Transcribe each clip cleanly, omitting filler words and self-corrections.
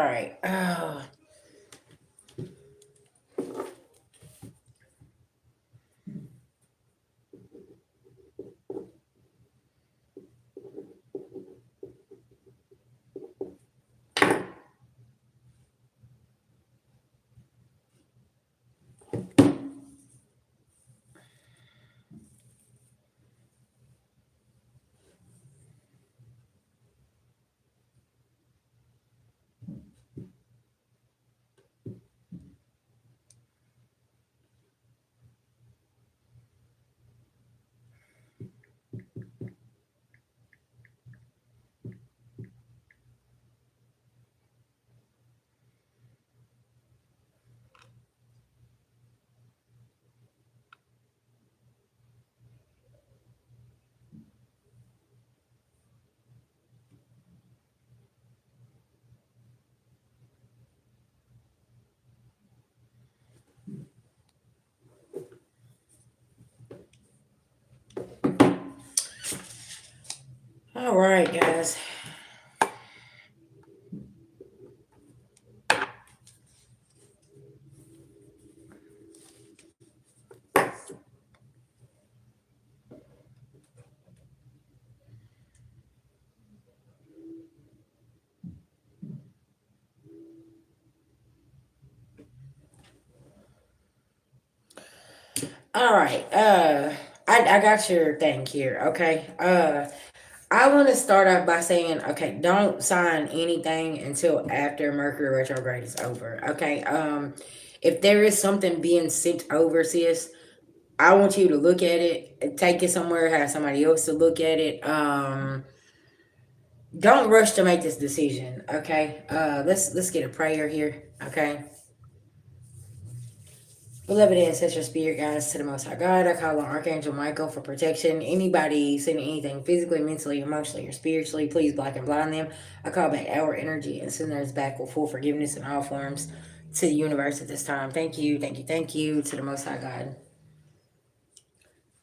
right. All right, guys. All right. I got your thing here. Okay. I want to start off by saying, okay, don't sign anything until after Mercury retrograde is over. Okay. If there is something being sent over, sis, I want you to look at it, take it somewhere, have somebody else to look at it. Don't rush to make this decision. Okay. Let's get a prayer here. Okay. Beloved ancestral spirit guides to the Most High God, I call on Archangel Michael for protection. Anybody sending anything physically, mentally, emotionally, or spiritually, please block and blind them. I call back our energy and send theirs back with full forgiveness in all forms to the universe at this time. Thank you, thank you, thank you to the Most High God.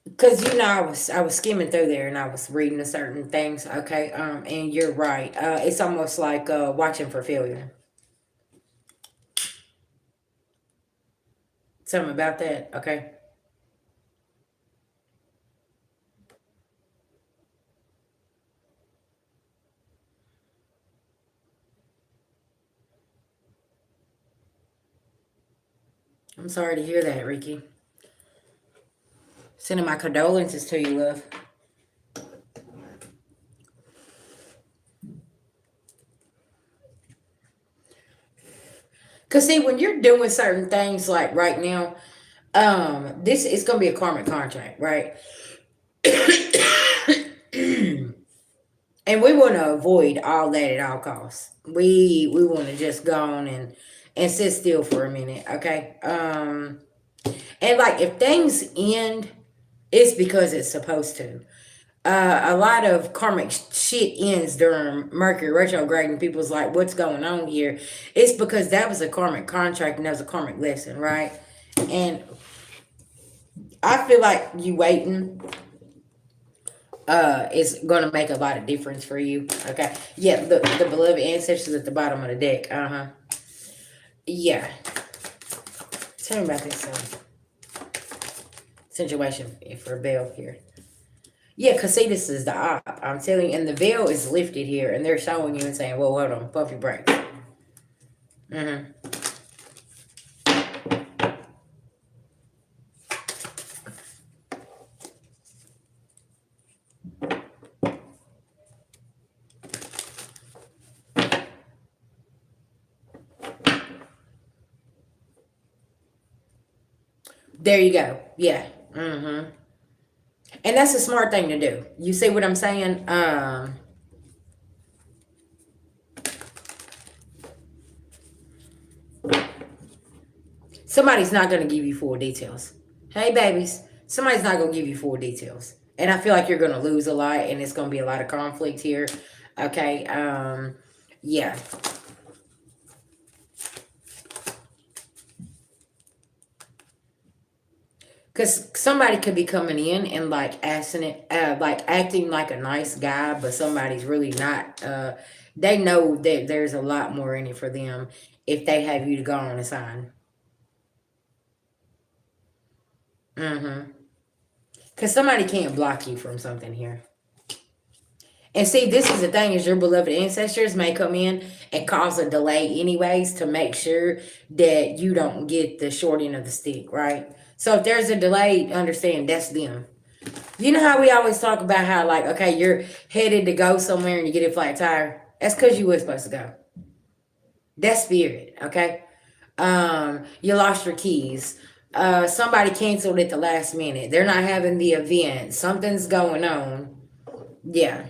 Because I was skimming through there and I was reading the certain things. Okay, and you're right. It's almost like watching for failure. Something about that. Okay. I'm sorry to hear that, Ricky. Sending my condolences to you, love. Cause see, when you're doing certain things like right now, this is gonna be a karmic contract, right? And we want to avoid all that at all costs. We want to just go on and sit still for a minute, okay? And like if things end, it's because it's supposed to. A lot of karmic shit ends during Mercury retrograde, and people's like, "What's going on here?" It's because that was a karmic contract and that was a karmic lesson, right? And I feel like you waiting is gonna make a lot of difference for you. Okay, yeah, the beloved ancestors at the bottom of the deck. Yeah. Tell me about this situation for Bell here. Yeah, because see, this is the op. I'm telling you, and the veil is lifted here, and they're showing you and saying, "Well, hold on, pump your brakes." Mm-hmm. There you go. Yeah. Mm-hmm. And that's a smart thing to do. You see what I'm saying? Somebody's not going to give you full details. Hey, babies. Somebody's not going to give you full details. And I feel like you're going to lose a lot, and it's going to be a lot of conflict here. Okay. Yeah. Because somebody could be coming in and like asking it, like acting like a nice guy, but somebody's really not. They know that there's a lot more in it for them if they have you to go on a sign. Mm-hmm. Because somebody can't block you from something here. And see, this is the thing: is your beloved ancestors may come in and cause a delay, anyways, to make sure that you don't get the short end of the stick, right? So if there's a delay, understand that's them. You know how we always talk about how, like, okay, you're headed to go somewhere and you get a flat tire. That's because you were supposed to go. That's spirit, okay? You lost your keys. Somebody canceled at the last minute. They're not having the event. Something's going on. Yeah.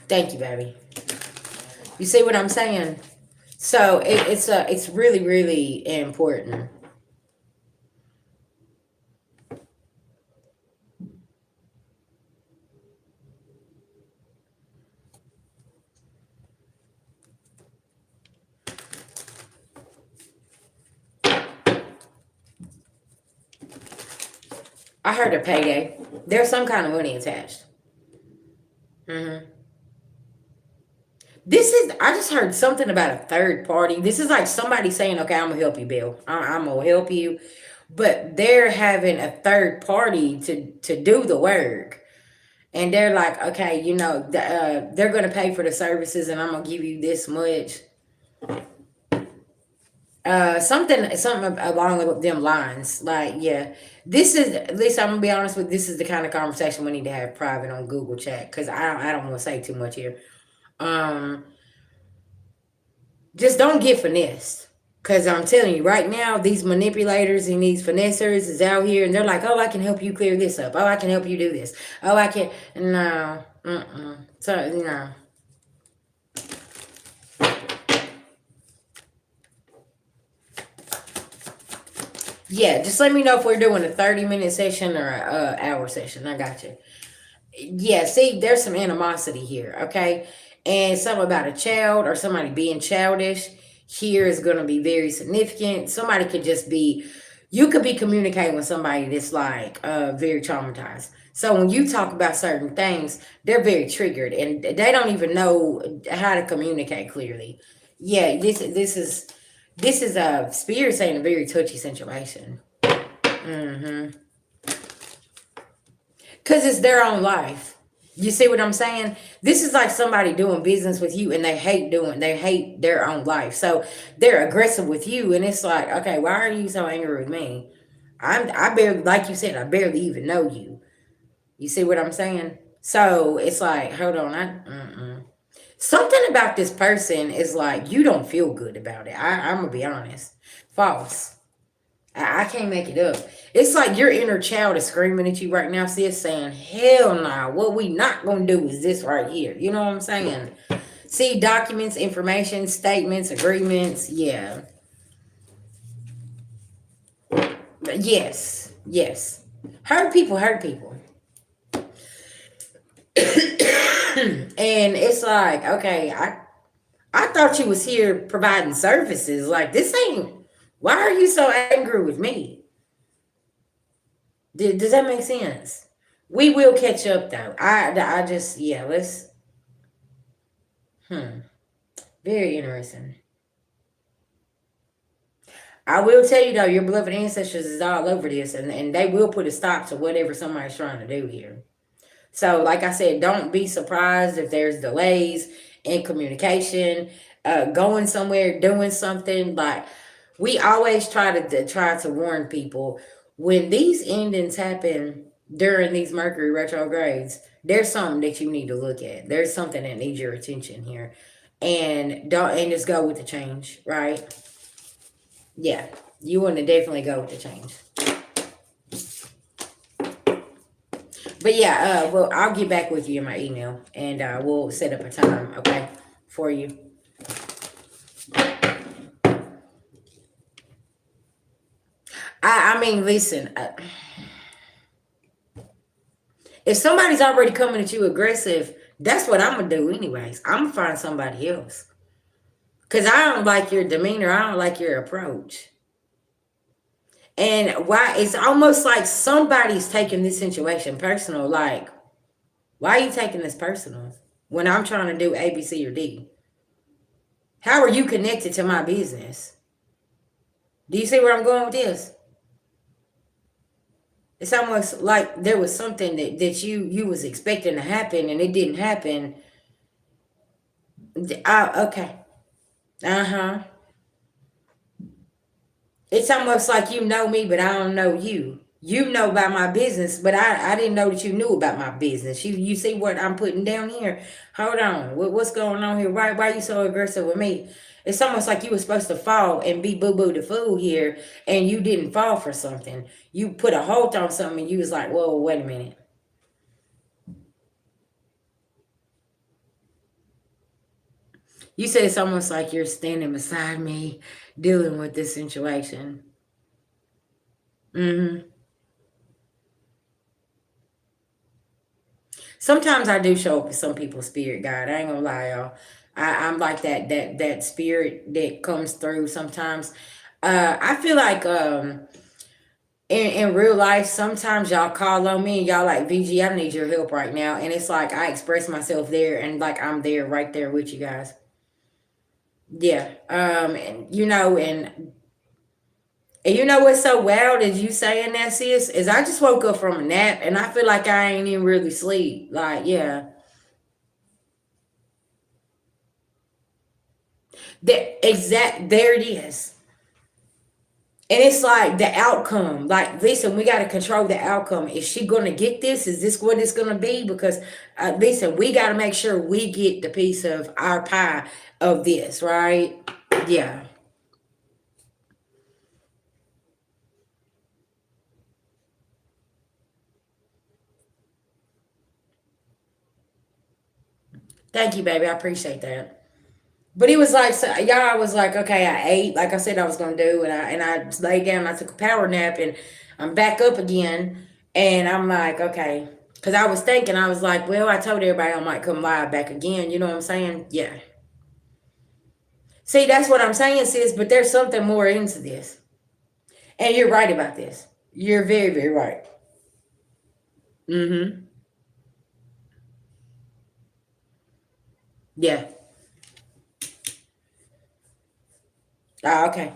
Thank you, baby. You see what I'm saying? So it's really really important. I heard a payday. There's some kind of money attached. Hmm. This is, I just heard something about a third party. This is like somebody saying, okay, I'm gonna help you, Bill. I'm gonna help you, but they're having a third party to do the work, and they're like, okay, they're gonna pay for the services, and I'm gonna give you this much. Something along them lines. Like, yeah, this is, at least I'm gonna be honest with you, this is the kind of conversation we need to have private on Google Chat, because I don't want to say too much here. Um, just don't get finessed. Cause I'm telling you right now, these manipulators and these finessers is out here, and they're like, "Oh, I can help you clear this up. Oh, I can help you do this. Oh, I can." No, so no. Yeah, just let me know if we're doing a 30-minute session or a hour session. I got you. Yeah, see, there's some animosity here, okay? And something about a child or somebody being childish here is going to be very significant. Somebody could just be, you could be communicating with somebody that's like very traumatized. So when you talk about certain things, they're very triggered and they don't even know how to communicate clearly. Yeah, this is a spirit saying a very touchy situation. Mm-hmm. Because it's their own life. You see what I'm saying? This is like somebody doing business with you and they hate their own life. So they're aggressive with you and it's like, okay, why are you so angry with me? I barely, like you said, I barely even know you. You see what I'm saying? So it's like, hold on, something about this person is like you don't feel good about it. I'm gonna be honest. False. I can't make it up. It's like your inner child is screaming at you right now, sis, saying, hell nah, what we not gonna do is this right here. You know what I'm saying? See, documents, information, statements, agreements, yeah. Yes, yes. Hurt people hurt people. And it's like, okay, I thought you was here providing services. Like, this ain't, why are you so angry with me? Does that make sense? We will catch up though. I just, yeah, let's, hmm, very interesting. I will tell you though, your beloved ancestors is all over this, and they will put a stop to whatever somebody's trying to do here. So, like I said, don't be surprised if there's delays in communication, going somewhere, doing something. Like, we always try to warn people when these endings happen during these Mercury retrogrades. There's something that you need to look at. There's something that needs your attention here, and don't and just go with the change, right? Yeah, you want to definitely go with the change. But yeah, well, I'll get back with you in my email, and we'll set up a time, okay, for you. I mean, listen, if somebody's already coming at you aggressive, that's what I'm gonna do, anyways. I'm gonna find somebody else, cause I don't like your demeanor. I don't like your approach. And why it's almost like somebody's taking this situation personal. Like, why are you taking this personal when I'm trying to do A, B, C, or D? How are you connected to my business? Do you see where I'm going with this? It's almost like there was something that you was expecting to happen and it didn't happen. Okay. Uh-huh. It's almost like you know me, but I don't know you. You know about my business, but I didn't know that you knew about my business. You see what I'm putting down here? Hold on. What's going on here? Why are you so aggressive with me? It's almost like you were supposed to fall and be boo-boo the fool here, and you didn't fall for something. You put a hold on something, and you was like, whoa, wait a minute. You said it's almost like you're standing beside me dealing with this situation. Mm-hmm. Sometimes I do show up with some people's spirit guide. I ain't gonna lie, y'all. I'm like that spirit that comes through sometimes. I feel like in real life, sometimes y'all call on me and y'all like, VG, I need your help right now. And it's like I express myself there and like I'm there right there with you guys. Yeah. And you know what's so wild as you saying that, sis, is I just woke up from a nap and I feel like I ain't even really sleep. Like, yeah. There it is. And it's like the outcome. Like, listen, we got to control the outcome. Is she going to get this? Is this what it's going to be? Because, listen, we got to make sure we get the piece of our pie of this, right? Yeah. Thank you, baby. I appreciate that. But it was like, so, y'all was like, okay, I ate, like I said I was going to do. And I laid down. I took a power nap and I'm back up again. And I'm like, okay. Because I was thinking, I was like, well, I told everybody I might come live back again. You know what I'm saying? Yeah. See, that's what I'm saying, sis, but there's something more into this. And you're right about this. You're very, very right. Mm-hmm. Yeah. Okay.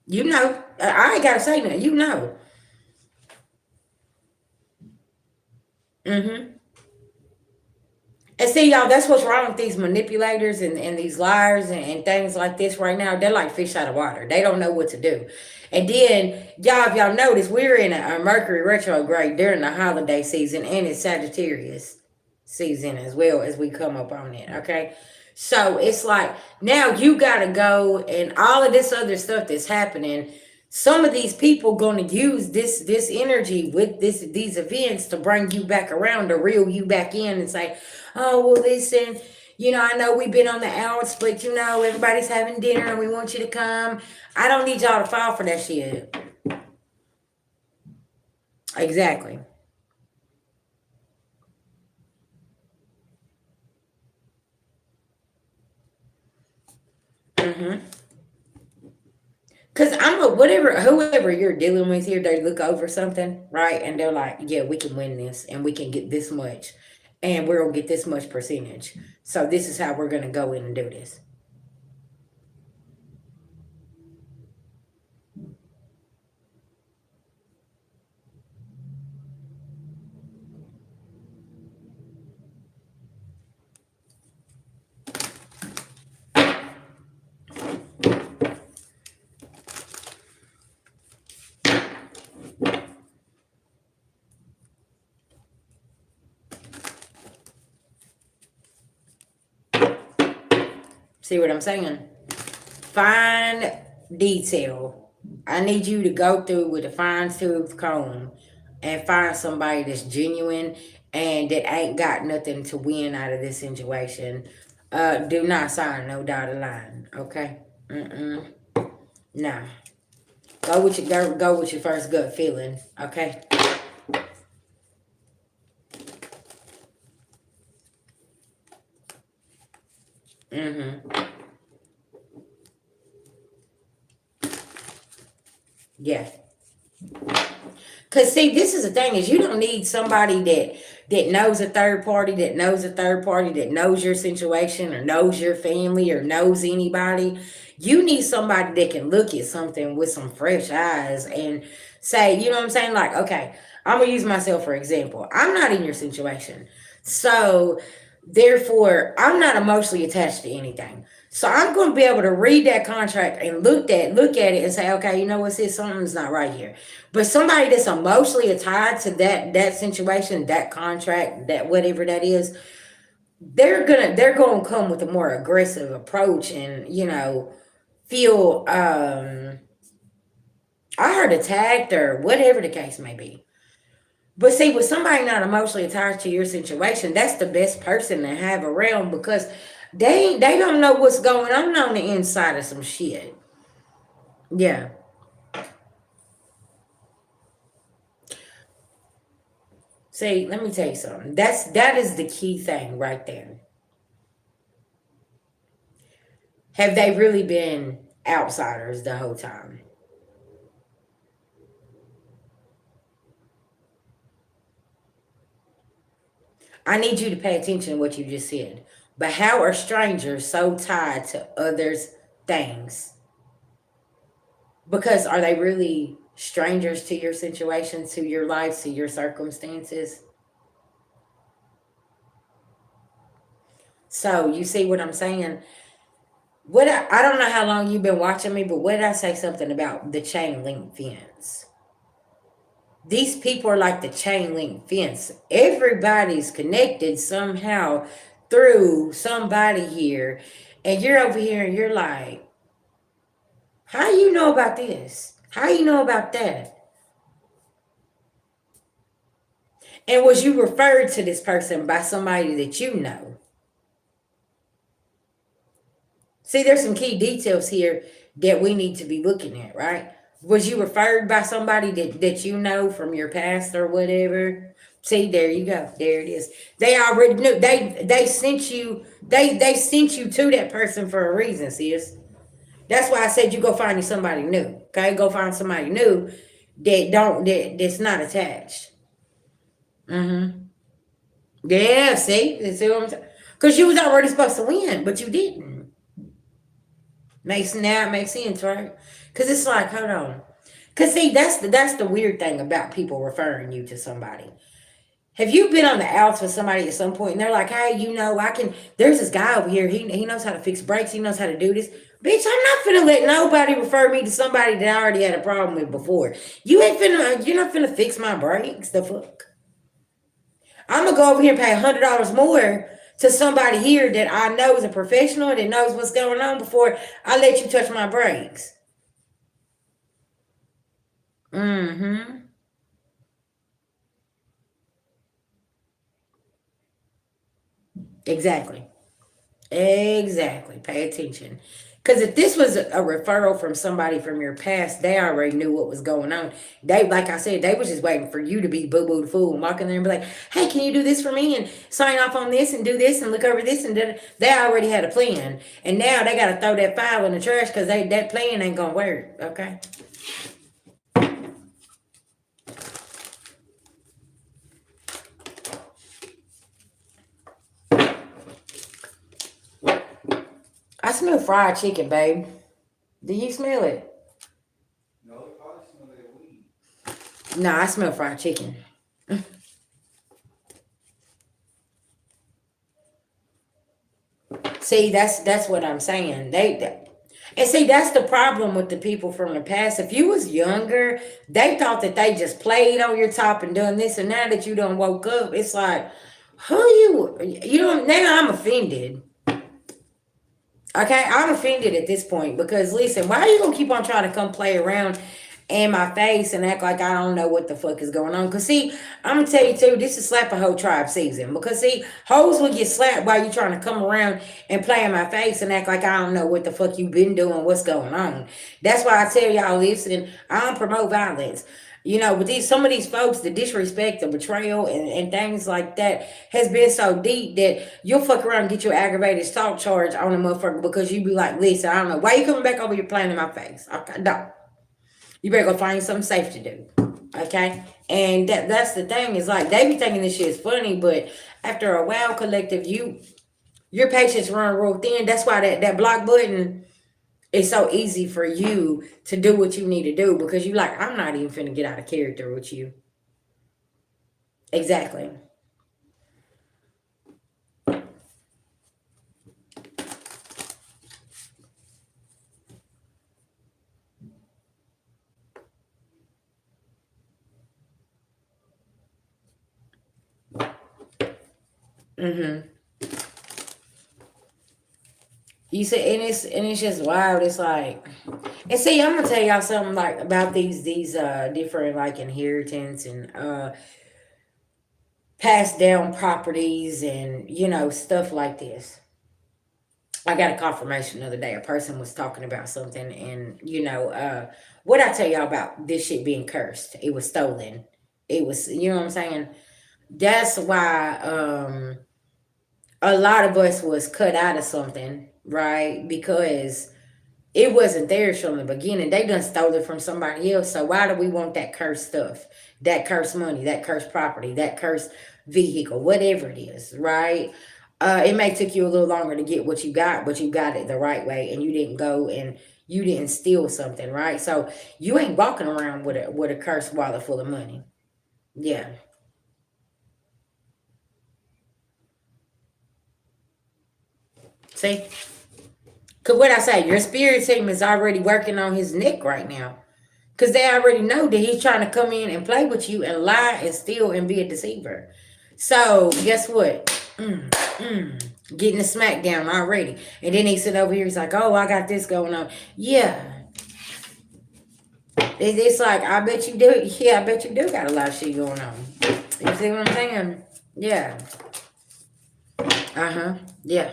You know. I ain't gotta say nothing. You know. Mm-hmm. And see, y'all, that's what's wrong with these manipulators and these liars and things like this right now. They're like fish out of water. They don't know what to do. And then, y'all, if y'all notice, we're in a Mercury retrograde during the holiday season and it's Sagittarius season as well as we come up on it. Okay. So it's like now you got to go and all of this other stuff that's happening. Some of these people going to use this energy with these events to bring you back around, to reel you back in and say, oh, well, listen, I know we've been on the outs, but everybody's having dinner and we want you to come. I don't need y'all to fall for that shit. Exactly. Mm-hmm. Cause I'm a whatever whoever you're dealing with here, they look over something, right? And they're like, yeah, we can win this and we can get this much and we're gonna get this much percentage. So this is how we're gonna go in and do this. See what I'm saying? Fine detail. I need you to go through with a fine tooth comb and find somebody that's genuine and that ain't got nothing to win out of this situation. Do not sign no dotted line, okay? Mm-mm. Nah. Go with your first gut feeling, okay? Mm-hmm. Yeah. Cause see, this is the thing is you don't need somebody that knows a third party, that knows a third party, that knows your situation or knows your family or knows anybody. You need somebody that can look at something with some fresh eyes and say, you know what I'm saying? Like, okay, I'm gonna use myself for example. I'm not in your situation. So therefore I'm not emotionally attached to anything. So I'm gonna be able to read that contract and look at it and say, okay, you know what, sis, something's not right here. But somebody that's emotionally tied to that situation, that contract, that whatever that is, they're gonna come with a more aggressive approach and feel I heard attacked or whatever the case may be. But see, with somebody not emotionally attached to your situation, that's the best person to have around because they don't know what's going on the inside of some shit. Yeah. See, let me tell you something. That is the key thing right there. Have they really been outsiders the whole time? I need you to pay attention to what you just said. But how are strangers so tied to others' things? Because are they really strangers to your situation, to your life, to your circumstances? So you see what I'm saying? I don't know how long you've been watching me, but what did I say something about the chain link fence? These people are like the chain link fence. Everybody's connected somehow through somebody here. And you're over here and you're like, how you know about this? How you know about that? And was you referred to this person by somebody that you know? See, there's some key details here that we need to be looking at, right? Was you referred by somebody that you know from your past or whatever? See, there you go. There it is. They already knew. They sent you. They sent you to that person for a reason, sis. That's why I said you go find you somebody new. Okay, go find somebody new that's not attached. Mm-hmm. Yeah. See what I'm saying? Because you was already supposed to win, but you didn't. Now it makes sense, right? Because it's like, hold on. Because see, that's the weird thing about people referring you to somebody. Have you been on the outs with somebody at some point and they're like, hey, I can, there's this guy over here. He knows how to fix brakes. He knows how to do this. Bitch, I'm not finna let nobody refer me to somebody that I already had a problem with before. You're not finna fix my brakes. The fuck? I'm gonna go over here and pay $100 more to somebody here that I know is a professional that knows what's going on before I let you touch my brakes. Mm-hmm. Exactly. Exactly. Pay attention. Because if this was a referral from somebody from your past, they already knew what was going on. They, like I said, they was just waiting for you to be boo boo the fool and walk in there and be like, hey, can you do this for me and sign off on this and do this and look over this and da-da." They already had a plan. And now they got to throw that file in the trash because that plan ain't going to work. Okay. I smell fried chicken, babe. Do you smell it? No, it probably smell like weed. No, I smell fried chicken. See, that's what I'm saying. And see, that's the problem with the people from the past. If you was younger, they thought that they just played on your top and done this, and now that you done woke up, it's like, who you don't now I'm offended. Okay, I'm offended at this point because listen, why are you gonna keep on trying to come play around in my face and act like I don't know what the fuck is going on? Cause see, I'm gonna tell you too, this is slap a hoe tribe season. Because see, hoes will get slapped while you trying to come around and play in my face and act like I don't know what the fuck you been doing, what's going on. That's why I tell y'all, listen, I don't promote violence. But some of these folks, the disrespect, the betrayal, and things like that has been so deep that you'll fuck around and get your aggravated assault charge on a motherfucker because you be like, listen, I don't know. Why you coming back over here playing in my face? Okay, no. You better go find something safe to do. Okay, and that's the thing is like they be thinking this shit is funny, but after a while, collective, your patience run real thin. That's why that block button is so easy for you to do what you need to do because you like I'm not even finna get out of character with you. Exactly. Mm-hmm. You said, and it's just wild. It's like, and see, I'm gonna tell y'all something like about these different like inheritance and passed down properties and stuff like this. I got a confirmation the other day. A person was talking about something, and what I tell y'all about this shit being cursed. It was stolen. It was, you know what I'm saying. That's why a lot of us was cut out of something, right? Because it wasn't theirs from the beginning. They done stole it from somebody else. So why do we want that cursed stuff? That cursed money, that cursed property, that cursed vehicle, whatever it is, right? It may take you a little longer to get what you got, but you got it the right way, and you didn't go and you didn't steal something, right? So you ain't walking around with a cursed wallet full of money. Yeah. See, cause what I say, your spirit team is already working on his neck right now. Because they already know that he's trying to come in and play with you and lie and steal and be a deceiver. So, guess what? Getting the smackdown already. And then he sit over here, he's like, oh, I got this going on. Yeah. It's like, I bet you do. Yeah, I bet you do got a lot of shit going on. You see what I'm saying? Yeah. Uh huh. Yeah.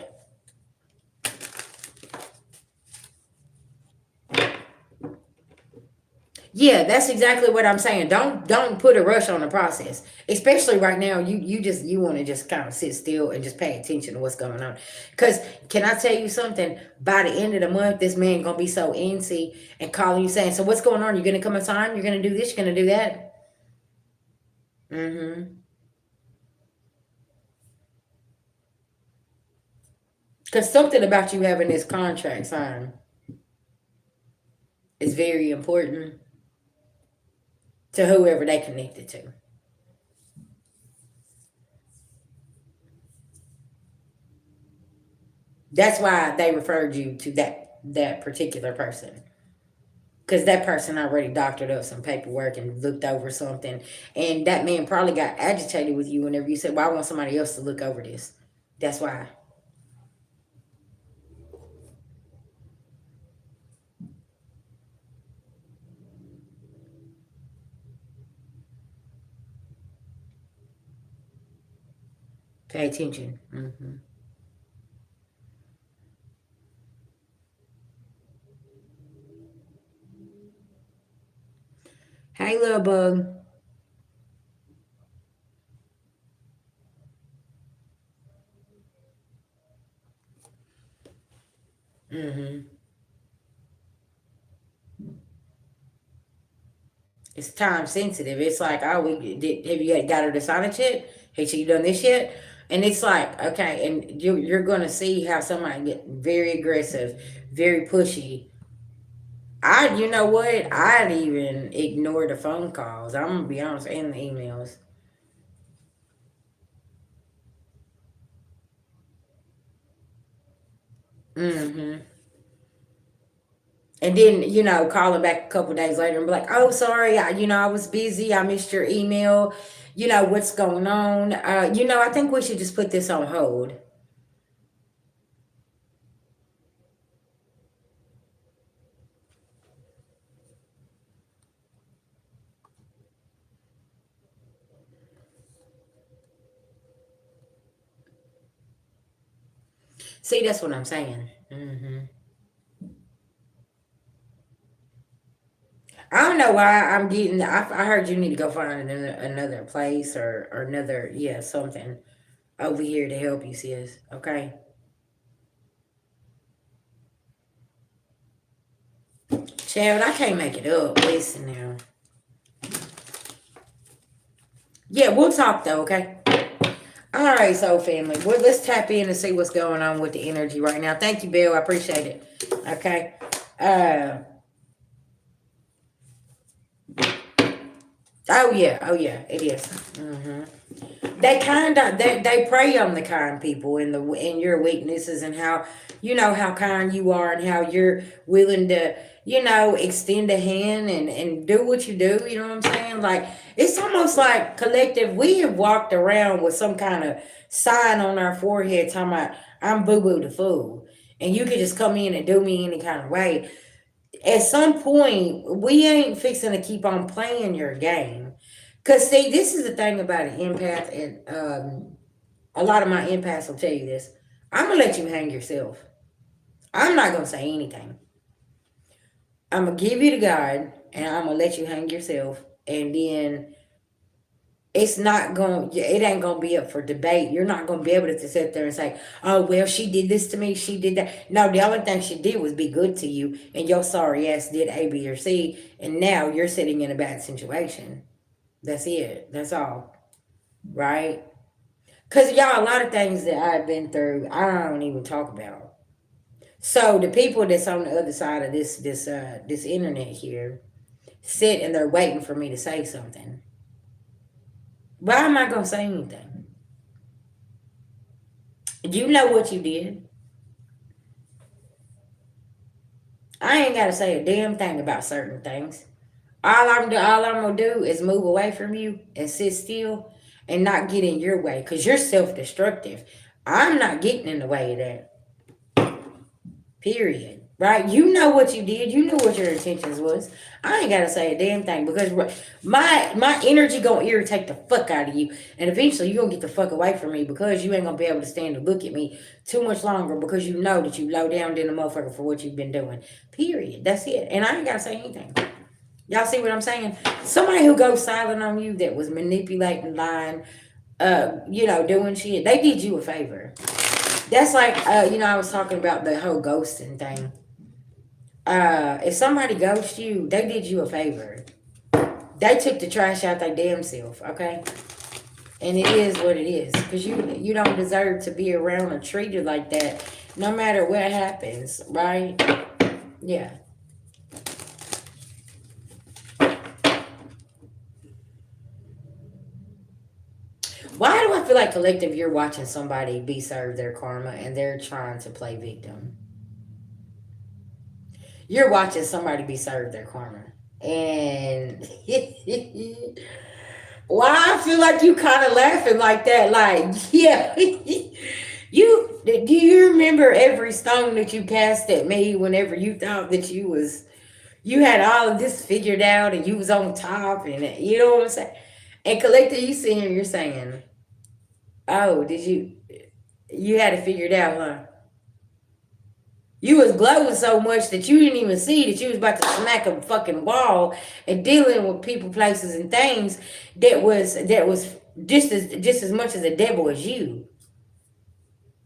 Yeah, that's exactly what I'm saying. Don't put a rush on the process. Especially right now, you want to just kind of sit still and just pay attention to what's going on. Cause can I tell you something? By the end of the month, this man gonna be so antsy and calling you saying, "So what's going on? You're gonna come in time? You're gonna do this? You're gonna do that?" Mm-hmm. Cause something about you having this contract signed is very important to whoever they connected to. That's why they referred you to that particular person. Because that person already doctored up some paperwork and looked over something. And that man probably got agitated with you whenever you said, well, I want somebody else to look over this. That's why. Pay attention. Hey, little bug. It's time sensitive. It's like, oh, have you got her to sign it yet? Hey, you done this yet? And it's like, okay, and you're going to see how somebody get very aggressive, very pushy. You know what? I'd even ignore the phone calls. I'm gonna be honest, and the emails. hmm And then, call them back a couple days later and be like, oh, sorry, I was busy. I missed your email. What's going on? I think we should just put this on hold. See, that's what I'm saying. I don't know why I'm getting. I heard you need to go find another place or another, yeah, something over here to help you, sis. Okay. Chad, I can't make it up. Listen now. Yeah, we'll talk though, okay? All right, so family, well, let's tap in and see what's going on with the energy right now. Thank you, Bill. I appreciate it. Okay. Uh, oh yeah, it is. They kind of they prey on the kind people in your weaknesses and how how kind you are and how you're willing to extend a hand and do what you do. You know what I'm saying? Like it's almost like collective. We have walked around with some kind of sign on our forehead talking about I'm Boo Boo the fool, and you could just come in and do me any kind of way. At some point, we ain't fixing to keep on playing your game. Cause see, this is the thing about an empath, and a lot of my empaths will tell you this. I'm gonna let you hang yourself. I'm not gonna say anything. I'm gonna give you the guide, and I'm gonna let you hang yourself, and then it's not going. It ain't gonna be up for debate. You're not gonna be able to sit there and say, "Oh well, she did this to me. She did that." No, the only thing she did was be good to you, and your sorry ass did A, B, or C, and now you're sitting in a bad situation. That's it. That's all. Right? Cause y'all, a lot of things that I've been through, I don't even talk about. So the people that's on the other side of this internet here sit and they're waiting for me to say something. Why am I gonna say anything? You know what you did. I ain't gotta say a damn thing about certain things. All I'm gonna do is move away from you and sit still and not get in your way because you're self destructive. I'm not getting in the way of that. Period. Right? You know what you did. You knew what your intentions was. I ain't gotta say a damn thing because my energy gonna irritate the fuck out of you, and eventually you gonna get the fuck away from me because you ain't gonna be able to stand to look at me too much longer because you know that you low down than a motherfucker for what you've been doing. Period. That's it. And I ain't gotta say anything. Y'all see what I'm saying? Somebody who goes silent on you that was manipulating, lying, doing shit. They did you a favor. That's like, I was talking about the whole ghosting thing. If somebody ghosts you, they did you a favor. They took the trash out their damn self, okay? And it is what it is. Because you don't deserve to be around or treated like that, no matter what happens, right? Yeah. Why do I feel like collective you're watching somebody be served their karma and they're trying to play victim? You're watching somebody be served their karma. And why I feel like you kind of laughing like that? Like, yeah, do you remember every stone that you cast at me whenever you thought that you had all of this figured out and you was on top and you know what I'm saying? And collector, you sitting here, you're saying, "Oh, did you had it figured out, huh?" You was glowing so much that you didn't even see that you was about to smack a fucking wall and dealing with people, places, and things that was just as much as the devil as you.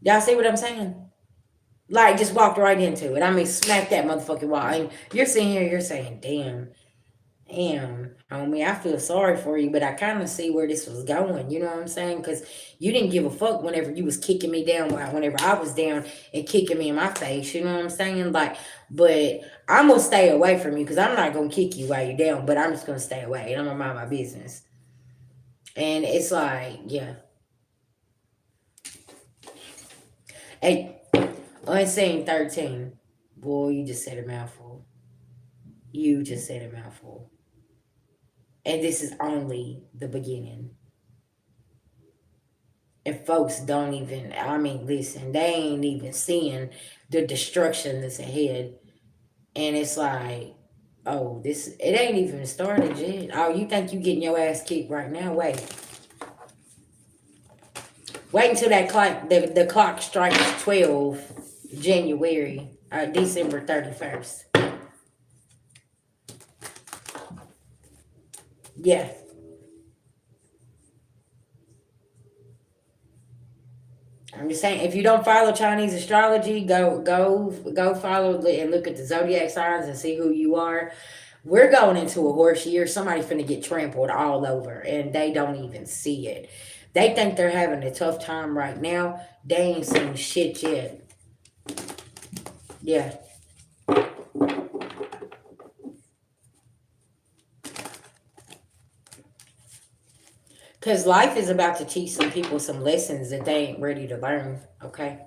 Y'all see what I'm saying? Like just walked right into it. I mean, smack that motherfucking wall. And you're sitting here, you're saying, damn, homie, I feel sorry for you, but I kind of see where this was going. You know what I'm saying? Because you didn't give a fuck whenever you was kicking me down, whenever I was down and kicking me in my face. You know what I'm saying? Like, but I'm gonna stay away from you because I'm not gonna kick you while you're down. But I'm just gonna stay away and I'm gonna mind my business. And it's like, yeah, hey, unseen 13. Boy, you just said a mouthful. You just said a mouthful. And this is only the beginning. And folks don't even, I mean, listen, they ain't even seeing the destruction that's ahead. And it's like, oh, it ain't even started yet. Oh, you think you getting your ass kicked right now? Wait. Wait until that clock, the clock strikes 12 January, December 31st. Yeah. I'm just saying, if you don't follow Chinese astrology, go follow and look at the zodiac signs and see who you are. We're going into a horse year. Somebody finna get trampled all over, and they don't even see it. They think they're having a tough time right now. They ain't seen shit yet. Yeah. Because life is about to teach some people some lessons that they ain't ready to learn. Okay.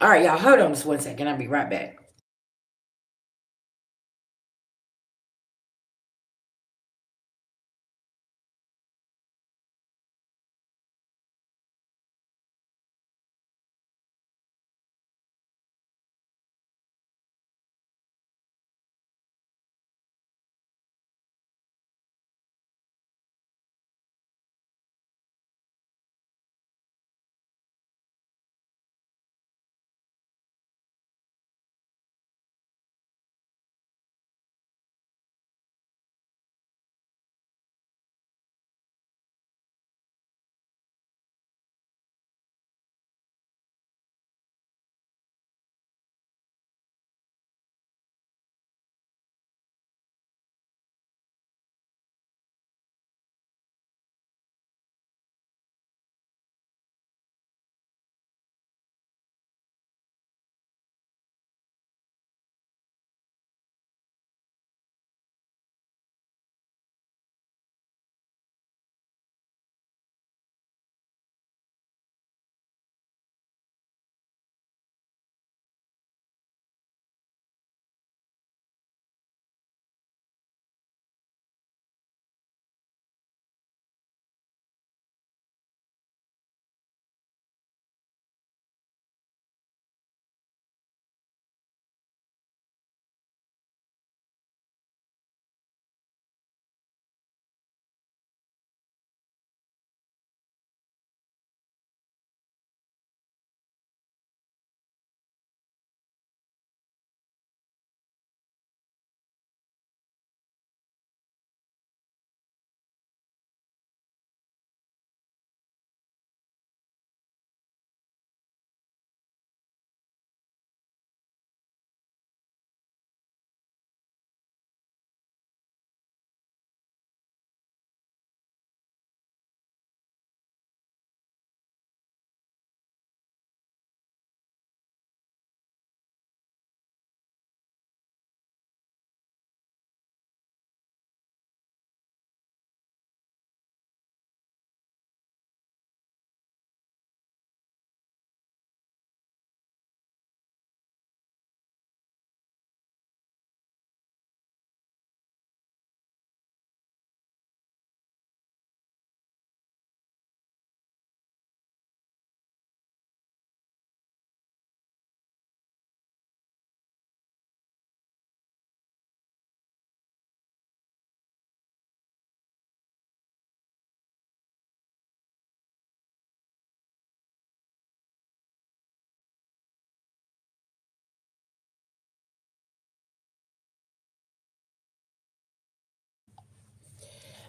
All right, y'all. Hold on just 1 second. I'll be right back.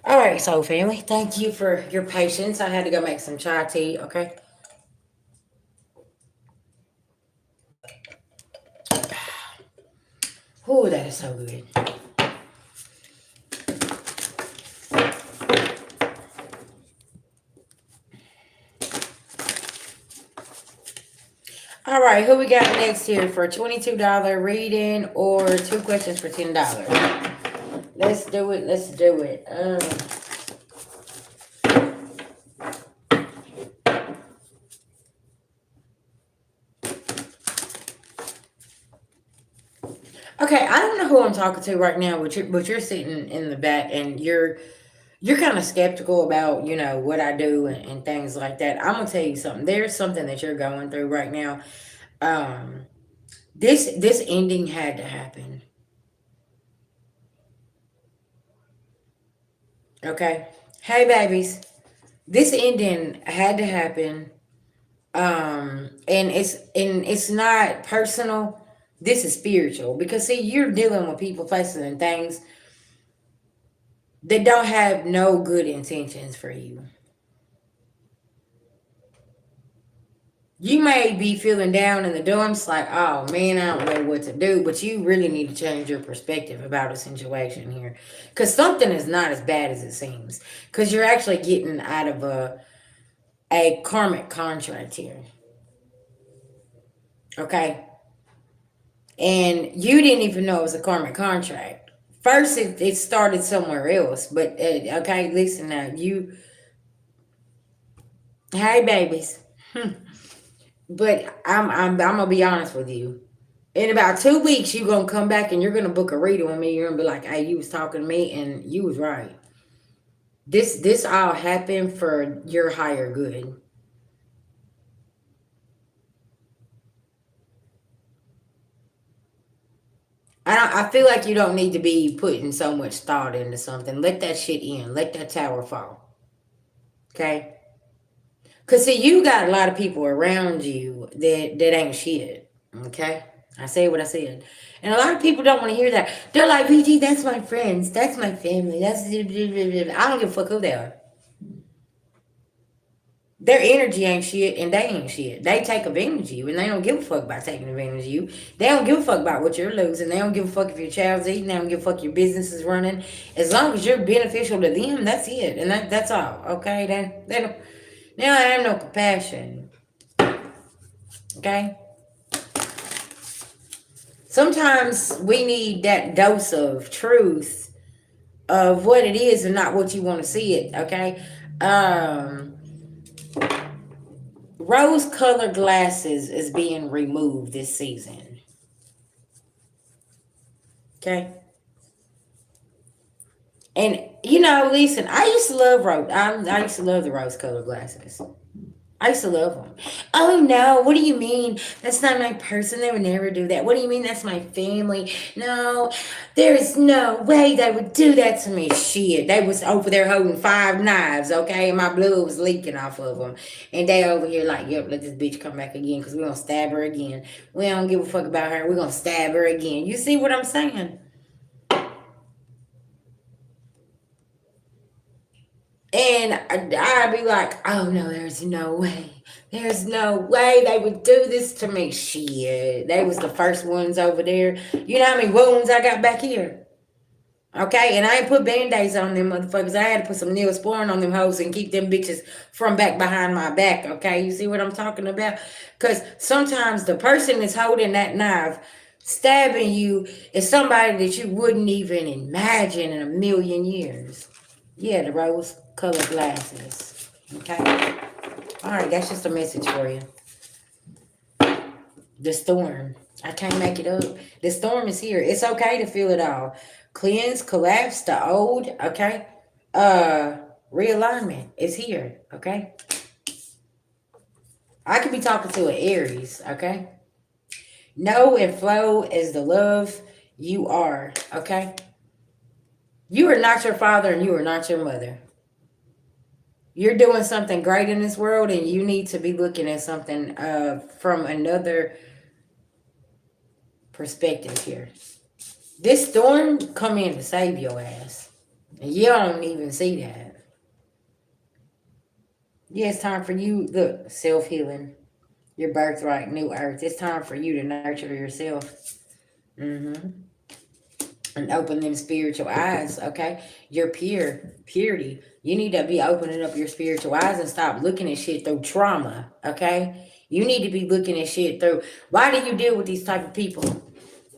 All right, so family, thank you for your patience. I had to go make some chai tea. Okay. Ooh, that is so good. All right, who we got next here for $22 reading or two questions for $10? Let's do it. Let's do it. Okay, I don't know who I'm talking to right now, but you're sitting in the back and you're kind of skeptical about what I do and things like that. I'm gonna tell you something. There's something that you're going through right now. Um, this ending had to happen. Okay, hey babies, this ending had to happen. And it's not personal. This is spiritual because see, you're dealing with people, places, and things that don't have no good intentions for you. You may be feeling down in the dumps, like, oh man, I don't know what to do, but you really need to change your perspective about a situation here. Because something is not as bad as it seems. Because you're actually getting out of a karmic contract here. Okay? And you didn't even know it was a karmic contract. First, it started somewhere else. But, okay, listen now. Hey, babies. But I'm gonna be honest with you. In about 2 weeks, you're gonna come back and you're gonna book a reading with me. You're gonna be like, "Hey, you was talking to me, and you was right. This all happened for your higher good." I feel like you don't need to be putting so much thought into something. Let that shit in. Let that tower fall. Okay. Cause see, you got a lot of people around you that ain't shit. Okay. I said what I said. And a lot of people don't want to hear that. They're like, "BG, that's my friends. That's my family. That's..." I don't give a fuck who they are. Their energy ain't shit and they ain't shit. They take advantage of you and they don't give a fuck about taking advantage of you. They don't give a fuck about what you're losing. They don't give a fuck if your child's eating. They don't give a fuck your business is running. As long as you're beneficial to them, that's it. And that's all. Okay? They don't, they don't have no compassion. Okay? Sometimes we need that dose of truth of what it is and not what you want to see it. Okay? Rose colored glasses is being removed this season. Okay. And listen, I used to love rose. I used to love the rose colored glasses. I used to love them. Oh no, what do you mean? That's not my person. They would never do that. What do you mean that's my family? No, there is no way they would do that to me. Shit, they was over there holding 5 knives, okay? And my blood was leaking off of them. And they over here like, yep, let this bitch come back again because we're going to stab her again. We don't give a fuck about her. We're going to stab her again. You see what I'm saying? And I'd be like, oh no, there's no way. There's no way they would do this to me. Shit. They was the first ones over there. You know how many wounds I got back here? Okay, and I ain't put band-aids on them motherfuckers. I had to put some Neosporin on them hoes and keep them bitches from back behind my back. Okay, you see what I'm talking about? Because sometimes the person that's holding that knife stabbing you is somebody that you wouldn't even imagine in a million years. Yeah, the rose colored glasses. Okay. All right, that's just a message for you. The storm. I can't make it up. The storm is here. It's okay to feel it all. Cleanse, collapse, the old, okay? Realignment is here, okay? I could be talking to an Aries, okay? Know and flow as the love you are, okay? You are not your father and you are not your mother. You're doing something great in this world and you need to be looking at something from another perspective here. This storm come in to save your ass. And you don't even see that. Yeah, it's time for you. Look, self-healing. Your birthright, new earth. It's time for you to nurture yourself. Mm-hmm. And open them spiritual eyes, okay? Your purity. You need to be opening up your spiritual eyes and stop looking at shit through trauma, okay? You need to be looking at shit through, why do you deal with these type of people?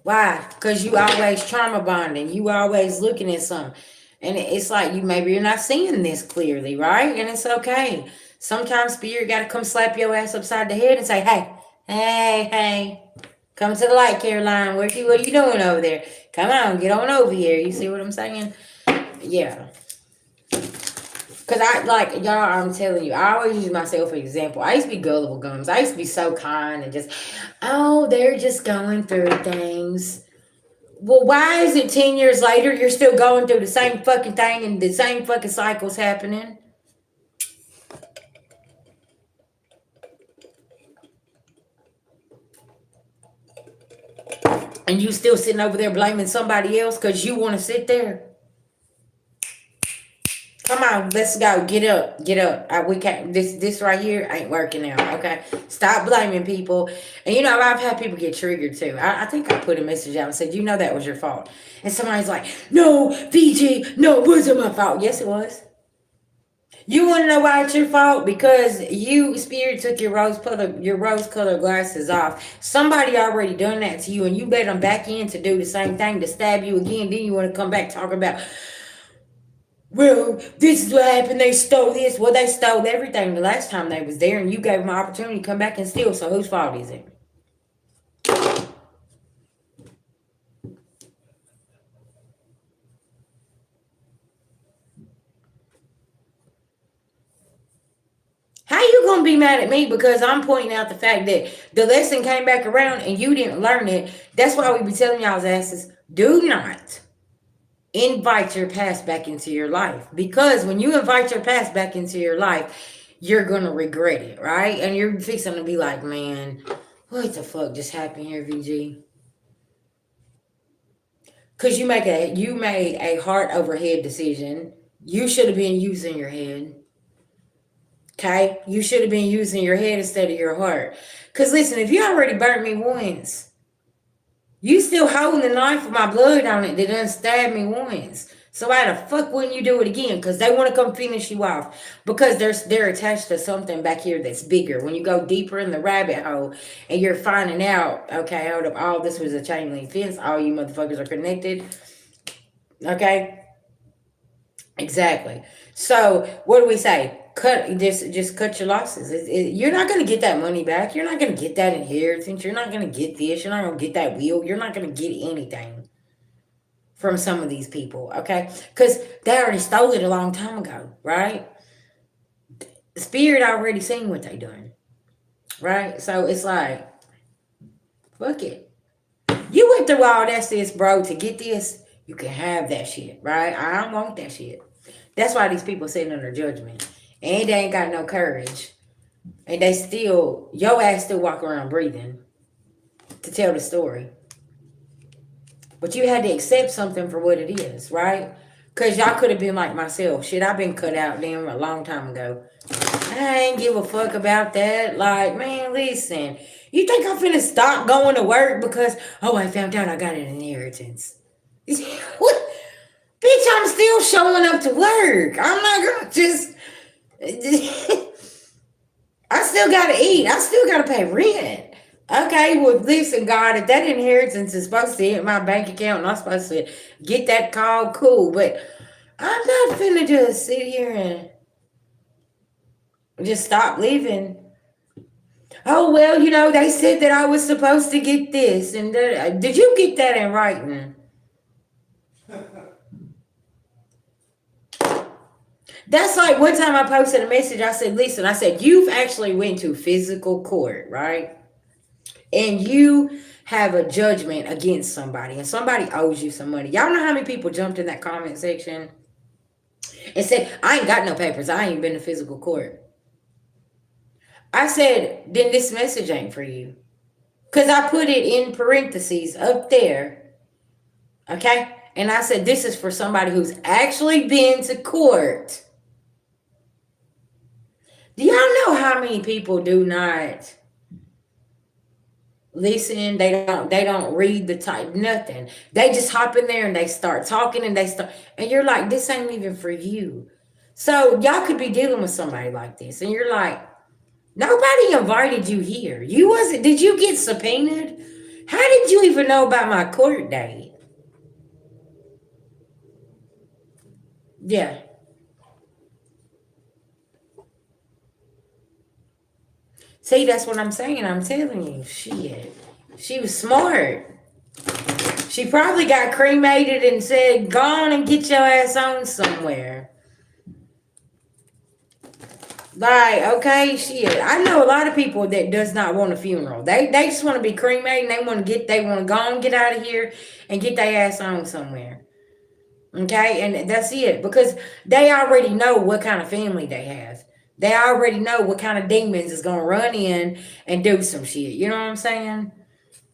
Why? Because you always trauma bonding. You always looking at something. And it's like maybe you're not seeing this clearly, right? And it's okay. Sometimes spirit got to come slap your ass upside the head and say, hey, come to the light, Caroline. What are you doing over there? Come on, get on over here. You see what I'm saying? Yeah. Because y'all, I'm telling you, I always use myself as an example. I used to be gullible gums. I used to be so kind and just, oh, they're just going through things. Well, why is it 10 years later you're still going through the same fucking thing and the same fucking cycles happening? And you still sitting over there blaming somebody else because you want to sit there? Come on, let's go. Get up, get up. We can't. This right here ain't working out. Okay, stop blaming people. And you know I've had people get triggered too. I think I put a message out and said, you know that was your fault. And somebody's like, no, VG, no, it wasn't my fault. Yes, it was. You want to know why it's your fault? Because you, Spirit, took your rose colored glasses off. Somebody already done that to you, and you let them back in to do the same thing, to stab you again. Then you want to come back talking about, well, this is what happened. They stole this. Well, they stole everything the last time they was there, and you gave them an opportunity to come back and steal. So whose fault is it? How you gonna be mad at me because I'm pointing out the fact that the lesson came back around and you didn't learn it? That's why we be telling y'all's asses, do not invite your past back into your life, because when you invite your past back into your life, you're gonna regret it, right? And you're fixing to be like, man, what the fuck just happened here, VG? Because you made a heart over head decision. You should have been using your head. Okay, you should have been using your head instead of your heart. Because listen, if you already burnt me once, you still holding the knife with my blood on it that done stabbed me once. So why the fuck wouldn't you do it again? Because they want to come finish you off. Because they're attached to something back here that's bigger. When you go deeper in the rabbit hole and you're finding out, okay, hold up, all this was a chain link fence. All you motherfuckers are connected. Okay? Exactly. So what do we say? Just cut your losses. You're not going to get that money back. You're not going to get that inheritance. You're not going to get this. You're not going to get that wheel. You're not going to get anything from some of these people, okay? Because they already stole it a long time ago, right? The Spirit already seen what they done, right? So it's like, fuck it. You went through all that, sis, bro, to get this. You can have that shit, right? I don't want that shit. That's why these people sitting under judgment. And they ain't got no courage. And they still, your ass still walk around breathing to tell the story. But you had to accept something for what it is, right? Because y'all could have been like myself. Shit, I've been cut out damn a long time ago. I ain't give a fuck about that. Like, man, listen. You think I'm finna stop going to work because, oh, I found out I got an inheritance. What? Bitch, I'm still showing up to work. I'm not gonna just... I still gotta eat. I still gotta pay rent. Okay, well, listen, God, if that inheritance is supposed to hit my bank account and I'm supposed to get that call, cool. But I'm not finna just sit here and just stop living. Oh, well, you know, they said that I was supposed to get this. And did you get that in writing? That's like one time I posted a message. I said, listen, I said, you've actually went to physical court, right? And you have a judgment against somebody and somebody owes you some money. Y'all know how many people jumped in that comment section and said, I ain't got no papers. I ain't been to physical court. I said, then this message ain't for you. Because I put it in parentheses up there. Okay? And I said, this is for somebody who's actually been to court. Do y'all know how many people do not listen? They don't read the type, nothing. They just hop in there and they start talking and you're like, this ain't even for you. So y'all could be dealing with somebody like this and you're like, nobody invited you here. Did you get subpoenaed? How did you even know about my court date? Yeah. See, that's what I'm saying. I'm telling you. Shit. She was smart. She probably got cremated and said, go on and get your ass on somewhere. Like, okay, shit. I know a lot of people that does not want a funeral. They just want to be cremated and they want to go on, get out of here and get their ass on somewhere. Okay, and that's it. Because they already know what kind of family they have. They already know what kind of demons is gonna run in and do some shit. You know what I'm saying?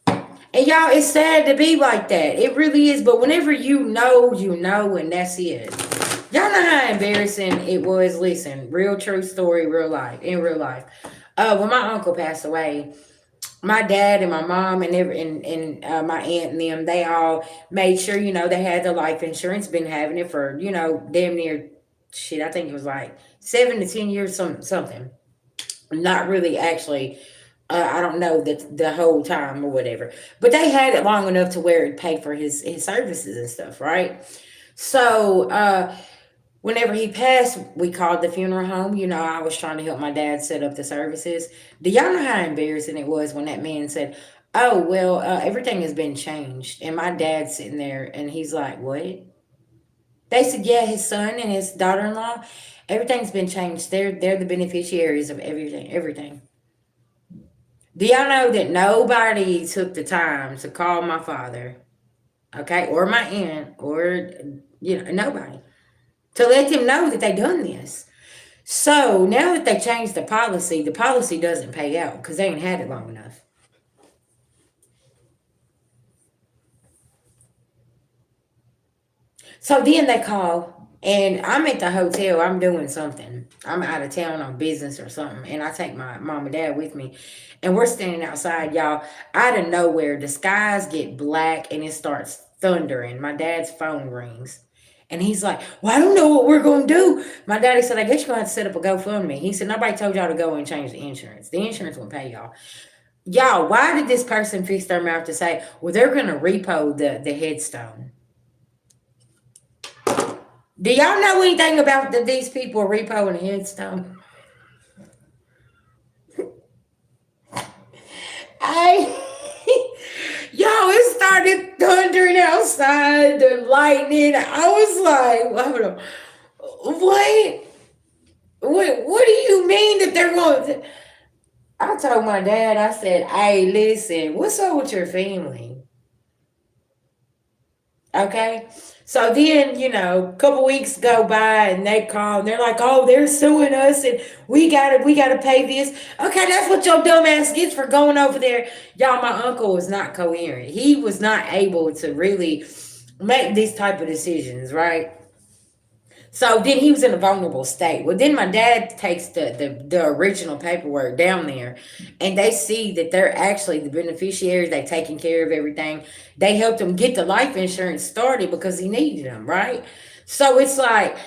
And y'all, it's sad to be like that. It really is. But whenever you know, and that's it. Y'all know how embarrassing it was. Listen, real true story, real life, in real life. When my uncle passed away, my dad and my mom and my aunt and them, they all made sure, they had the life insurance, been having it for, damn near shit. I think it was like 7 to 10 years, something. Not really actually. I don't know that the whole time or whatever, but they had it long enough to where it paid for his services and stuff, right? So whenever he passed, we called the funeral home. I was trying to help my dad set up the services. Do y'all know how embarrassing it was when that man said, "Oh well, everything has been changed," and my dad's sitting there and he's like, "What?" They said, "Yeah, his son and his daughter-in-law, everything's been changed. They're the beneficiaries of everything. Everything." Do y'all know that nobody took the time to call my father, okay, or my aunt, or nobody, to let them know that they done this? So now that they changed the policy doesn't pay out because they ain't had it long enough. So then they call, and I'm at the hotel. I'm doing something. I'm out of town on business or something, and I take my mom and dad with me, and we're standing outside, y'all. Out of nowhere, the skies get black and it starts thundering. My dad's phone rings. And he's like, "Well, I don't know what we're going to do." My daddy said, "I guess you're going to have to set up a GoFundMe." He said, "Nobody told y'all to go and change the insurance. The insurance won't pay y'all." Y'all, why did this person fix their mouth to say, "Well, they're going to repo the headstone"? Do y'all know anything about these people repoing a headstone? I Yo, it started thundering outside, the lightning. I was like, hold on. What? What do you mean that they're going to? I told my dad, I said, "Hey, listen, what's up with your family?" Okay. So then, a couple weeks go by and they call and they're like, "Oh, they're suing us and we gotta pay this." Okay, that's what your dumb ass gets for going over there. Y'all, my uncle was not coherent. He was not able to really make these type of decisions, right? So then he was in a vulnerable state. Well, then my dad takes the original paperwork down there, and they see that they're actually the beneficiaries. They taking care of everything. They helped him get the life insurance started because he needed them, right? So it's like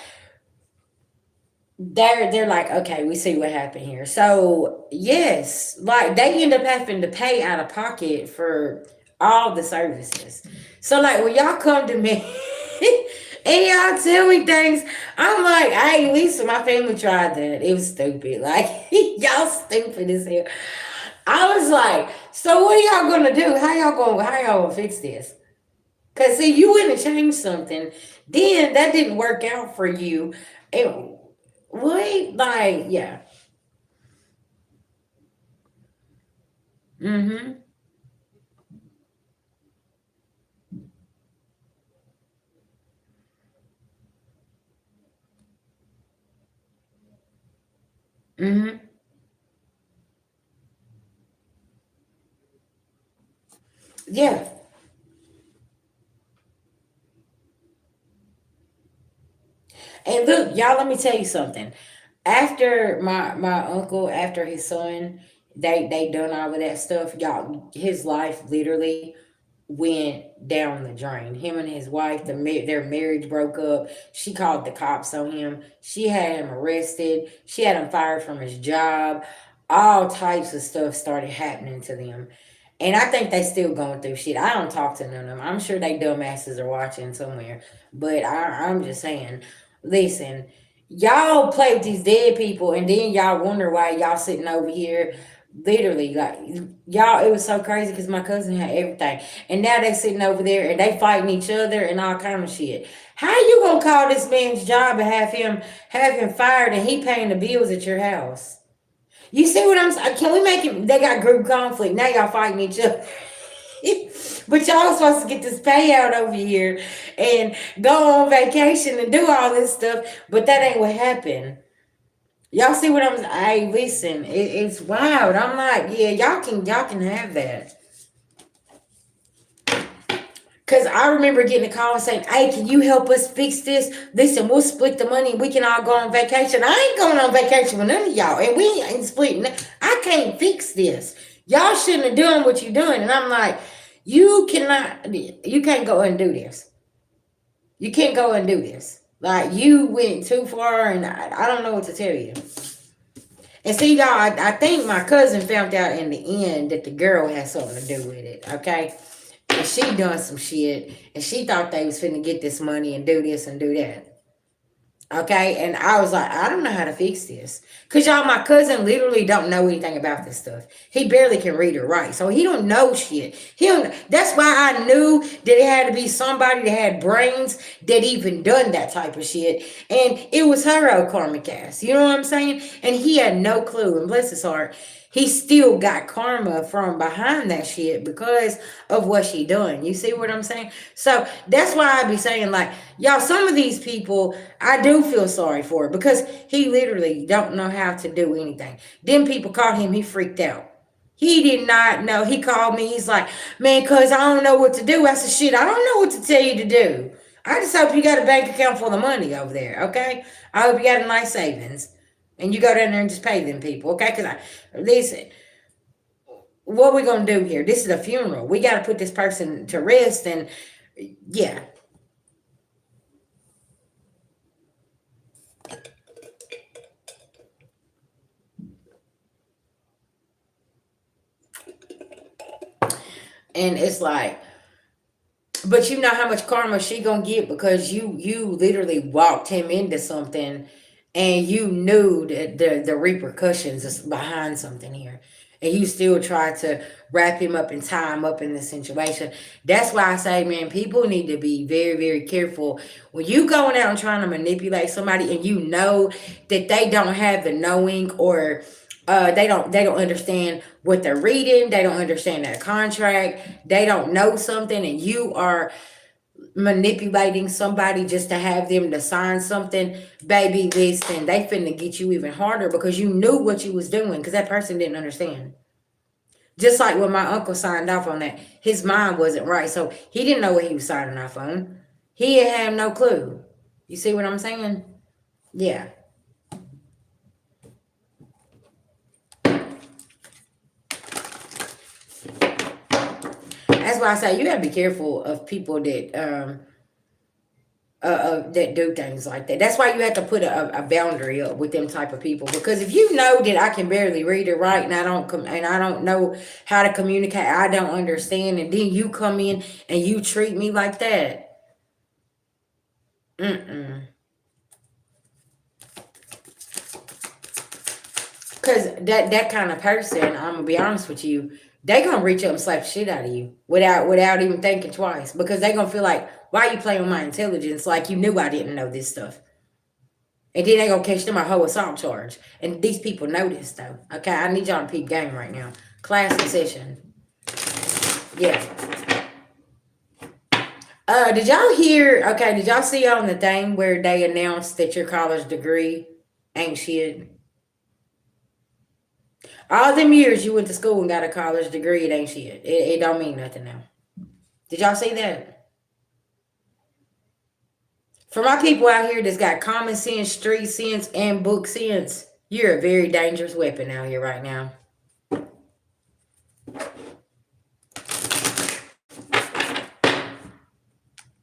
they're like, "Okay, we see what happened here." So yes, like they end up having to pay out of pocket for all the services. So like when y'all come to me and y'all tell me things, I'm like, "Hey, Lisa, my family tried that. It was stupid. Like y'all stupid as hell." I was like, "So what are y'all gonna do? How y'all gonna fix this?" Cause see, you wouldn't have changed something. Then that didn't work out for you. And what? Like, yeah. Mm-hmm. Mm-hmm. Yeah. And look, y'all, let me tell you something. After my uncle, after his son, they done all of that stuff. Y'all, his life literally went down the drain. Him and his wife, their marriage broke up. She called the cops on him. She had him arrested. She had him fired from his job. All types of stuff started happening to them. And I think they still going through shit. I don't talk to none of them. I'm sure they dumbasses are watching somewhere. But I'm just saying, listen, y'all play with these dead people and then y'all wonder why y'all sitting over here. Literally, like y'all, it was so crazy because my cousin had everything, and now they sitting over there and they fighting each other and all kind of shit. How you gonna call this man's job and have him fired and he paying the bills at your house? You see what I'm saying? Can we make it? They got group conflict. Now y'all fighting each other. But y'all supposed to get this payout over here and go on vacation and do all this stuff. But that ain't what happened. Y'all see what I'm? Hey, listen, it's wild. I'm like, yeah, y'all can have that. Cause I remember getting a call and saying, "Hey, can you help us fix this? Listen, we'll split the money and we can all go on vacation." I ain't going on vacation with none of y'all, and we ain't splitting. I can't fix this. Y'all shouldn't have done what you're doing. And I'm like, you cannot, you can't go and do this. You can't go and do this. Like you went too far, and I don't know what to tell you. And see, y'all, I think my cousin found out in the end that the girl had something to do with it. Okay, and she done some shit, and she thought they was finna get this money and do this and do that. Okay, and I was like, I don't know how to fix this, cause y'all, my cousin literally don't know anything about this stuff. He barely can read or write, so he don't know shit. He don't. That's why I knew that it had to be somebody that had brains that even done that type of shit, and it was her old karmic ass. You know what I'm saying? And he had no clue. And bless his heart, he still got karma from behind that shit because of what she done. You see what I'm saying? So that's why I be saying, like, y'all, some of these people I do feel sorry for, because he literally don't know how to do anything. Then people called him, he freaked out. He did not know. He called me, he's like, "Man, cuz I don't know what to do." I said, "Shit, I don't know what to tell you to do. I just hope you got a bank account full of money over there, okay? I hope you got a nice savings. And you go down there and just pay them people, okay? Because listen, what we gonna do here? This is a funeral. We got to put this person to rest, and yeah." And it's like, but you know how much karma she gonna get, because you literally walked him into something, and you knew that the repercussions is behind something here, and you still try to wrap him up and tie him up in this situation. That's why I say, man, people need to be very, very careful when you going out and trying to manipulate somebody, and you know that they don't have the knowing, or they don't understand what they're reading, they don't understand that contract, they don't know something, and you are manipulating somebody just to have them to sign something. Baby, listen, they finna get you even harder, because you knew what you was doing, because that person didn't understand. Just like when my uncle signed off on that, his mind wasn't right, so he didn't know what he was signing off on. He had no clue. You see what I'm saying? Yeah. That's why I say you gotta be careful of people that do things like that. That's why you have to put a boundary up with them type of people. Because if you know that I can barely read or write, and I don't know how to communicate, I don't understand, and then you come in and you treat me like that, mm-mm. Because that kind of person, I'm gonna be honest with you, they gonna reach up and slap the shit out of you without even thinking twice, because they gonna feel like, why are you playing with my intelligence like you knew I didn't know this stuff? And then they gonna catch them a whole assault charge. And these people know this though. Okay, I need y'all to peep game right now. Class in session. Yeah. Did y'all hear? Okay, did y'all see on the thing where they announced that your college degree ain't shit? All them years you went to school and got a college degree, it ain't shit. It don't mean nothing now. Did y'all see that? For my people out here that's got common sense, street sense, and book sense, you're a very dangerous weapon out here right now.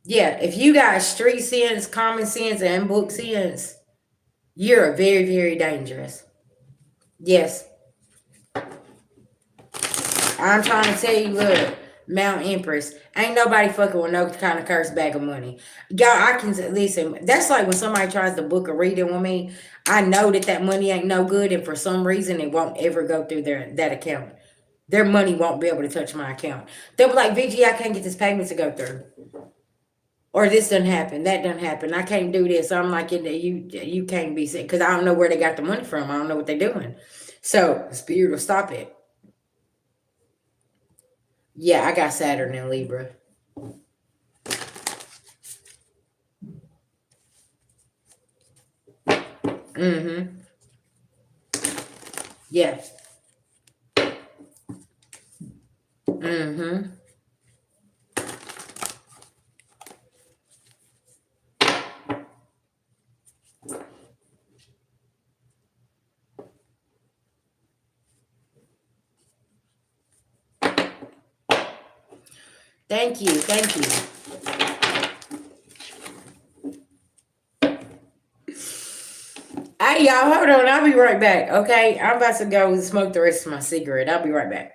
Yeah, if you got street sense, common sense, and book sense, you're very, very dangerous. Yes, I'm trying to tell you, look, Mount Empress, ain't nobody fucking with no kind of curse bag of money. Y'all, I can listen. That's like when somebody tries to book a reading with me. I know that money ain't no good, and for some reason, it won't ever go through that account. Their money won't be able to touch my account. They'll be like, "VG, I can't get this payment to go through." Or this doesn't happen, that doesn't happen, I can't do this. I'm like, you can't be sick, because I don't know where they got the money from. I don't know what they're doing. So Spirit will stop it. Yeah, I got Saturn in Libra. Mm-hmm. Yeah. Mm-hmm. Thank you. Thank you. Hey, y'all, hold on. I'll be right back. Okay. I'm about to go smoke the rest of my cigarette. I'll be right back.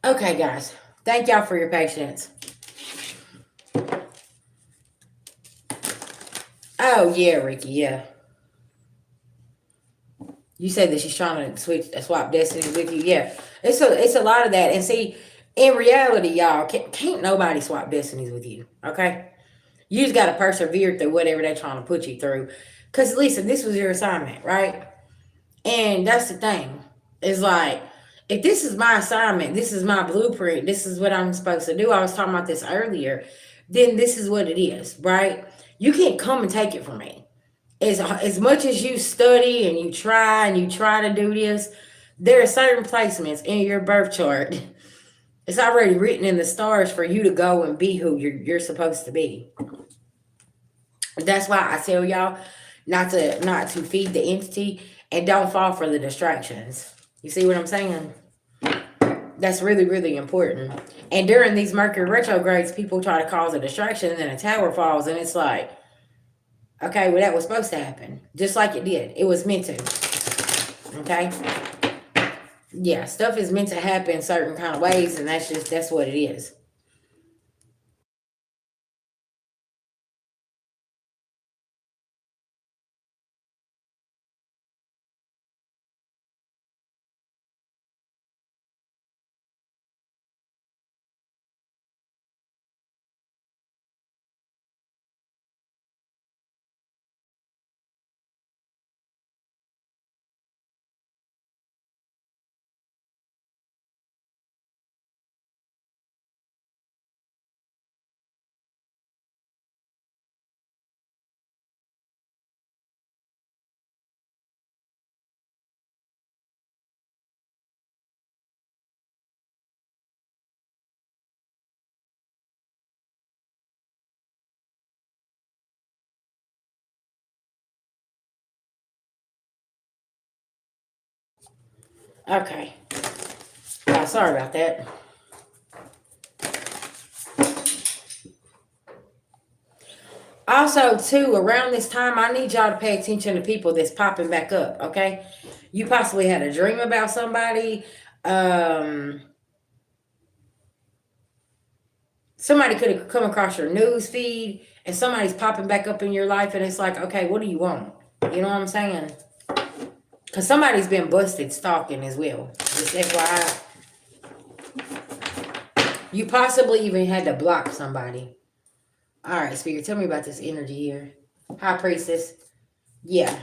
Okay, guys. Thank y'all for your patience. Oh yeah, Ricky. Yeah, you said that she's trying to swap destinies with you. Yeah, it's a lot of that. And see, in reality, y'all can't nobody swap destinies with you. Okay, you just got to persevere through whatever they're trying to put you through. Cause listen, this was your assignment, right? And that's the thing. It's like, if this is my assignment, this is my blueprint, this is what I'm supposed to do. I was talking about this earlier. Then this is what it is, right? You can't come and take it from me. As much as you study and you try to do this, there are certain placements in your birth chart. It's already written in the stars for you to go and be who you're supposed to be. That's why I tell y'all not to feed the entity and don't fall for the distractions. You see what I'm saying? That's really, really important. And during these Mercury retrogrades, people try to cause a distraction and then a tower falls, and it's like, okay, well, that was supposed to happen. Just like it did. It was meant to. Okay? Yeah, stuff is meant to happen certain kind of ways, and that's what it is. Okay. Sorry about that. Also, too, around this time, I need y'all to pay attention to people that's popping back up, okay? You possibly had a dream about somebody. Um, Somebody could have come across your news feed and somebody's popping back up in your life, and it's like, okay, what do you want? You know what I'm saying? Because somebody's been busted stalking as well. Just FYI. You possibly even had to block somebody. All right, Speaker, tell me about this energy here. High Priestess. Yeah.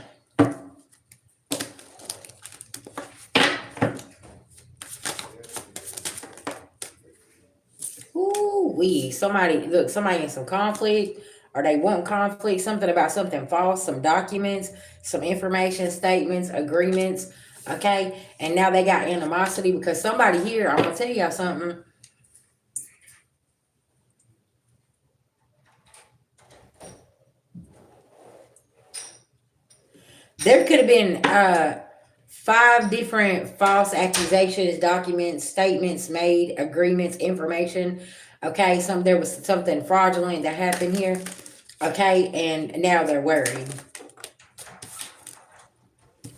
Ooh, somebody in some conflict, or they want conflict, something about something false, some documents, some information, statements, agreements, okay? And now they got animosity because somebody here, I'm gonna tell y'all something. There could have been 5 different false accusations, documents, statements made, agreements, information. Okay, there was something fraudulent that happened here. Okay, and now they're worried.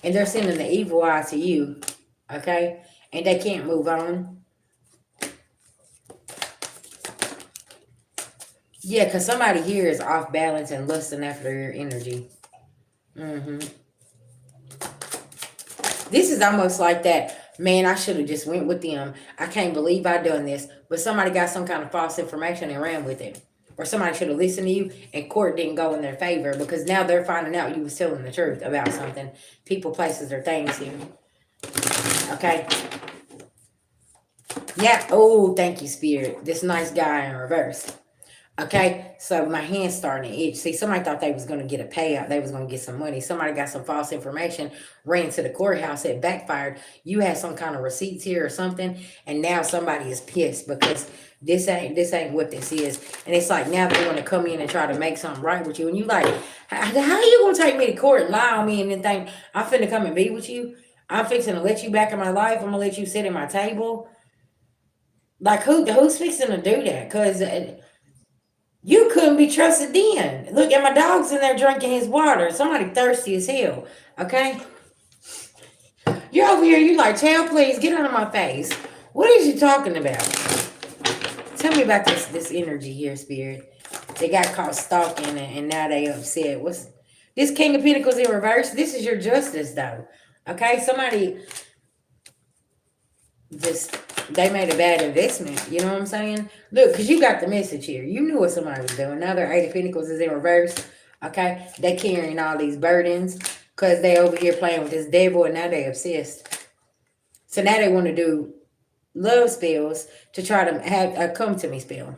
And they're sending the evil eye to you. Okay? And they can't move on. Yeah, because somebody here is off balance and lusting after your energy. Mm-hmm. This is almost like that, man, I should have just went with them. I can't believe I done this. But somebody got some kind of false information and ran with it. Or somebody should have listened to you and court didn't go in their favor because now they're finding out you was telling the truth about something. People, places, or things here. Okay? Yeah. Oh, thank you, Spirit. This nice guy in reverse. Okay, so my hand's starting to itch. See, somebody thought they was going to get a payout. They was going to get some money. Somebody got some false information, ran to the courthouse, it backfired. You had some kind of receipts here or something, and now somebody is pissed because this ain't what this is. And it's like now they want to come in and try to make something right with you. And you like, how you going to take me to court and lie on me and then think I'm finna come and be with you? I'm fixing to let you back in my life. I'm going to let you sit at my table. Like, who's fixing to do that? Because you couldn't be trusted then. Look at my dog's in there drinking his water. Somebody thirsty as hell. Okay? You're over here, you like, child, please get out of my face. What is you talking about? Tell me about this energy here, Spirit. They got caught stalking and now they upset. What's this King of Pentacles in reverse? This is your justice, though. Okay, somebody just they made a bad investment. You know what I'm saying? Look, because you got the message here. You knew what somebody was doing. Now their 8 of Pentacles is in reverse. Okay, they carrying all these burdens because they over here playing with this devil and now they obsessed. So now they want to do love spells to try to have a come to me spell.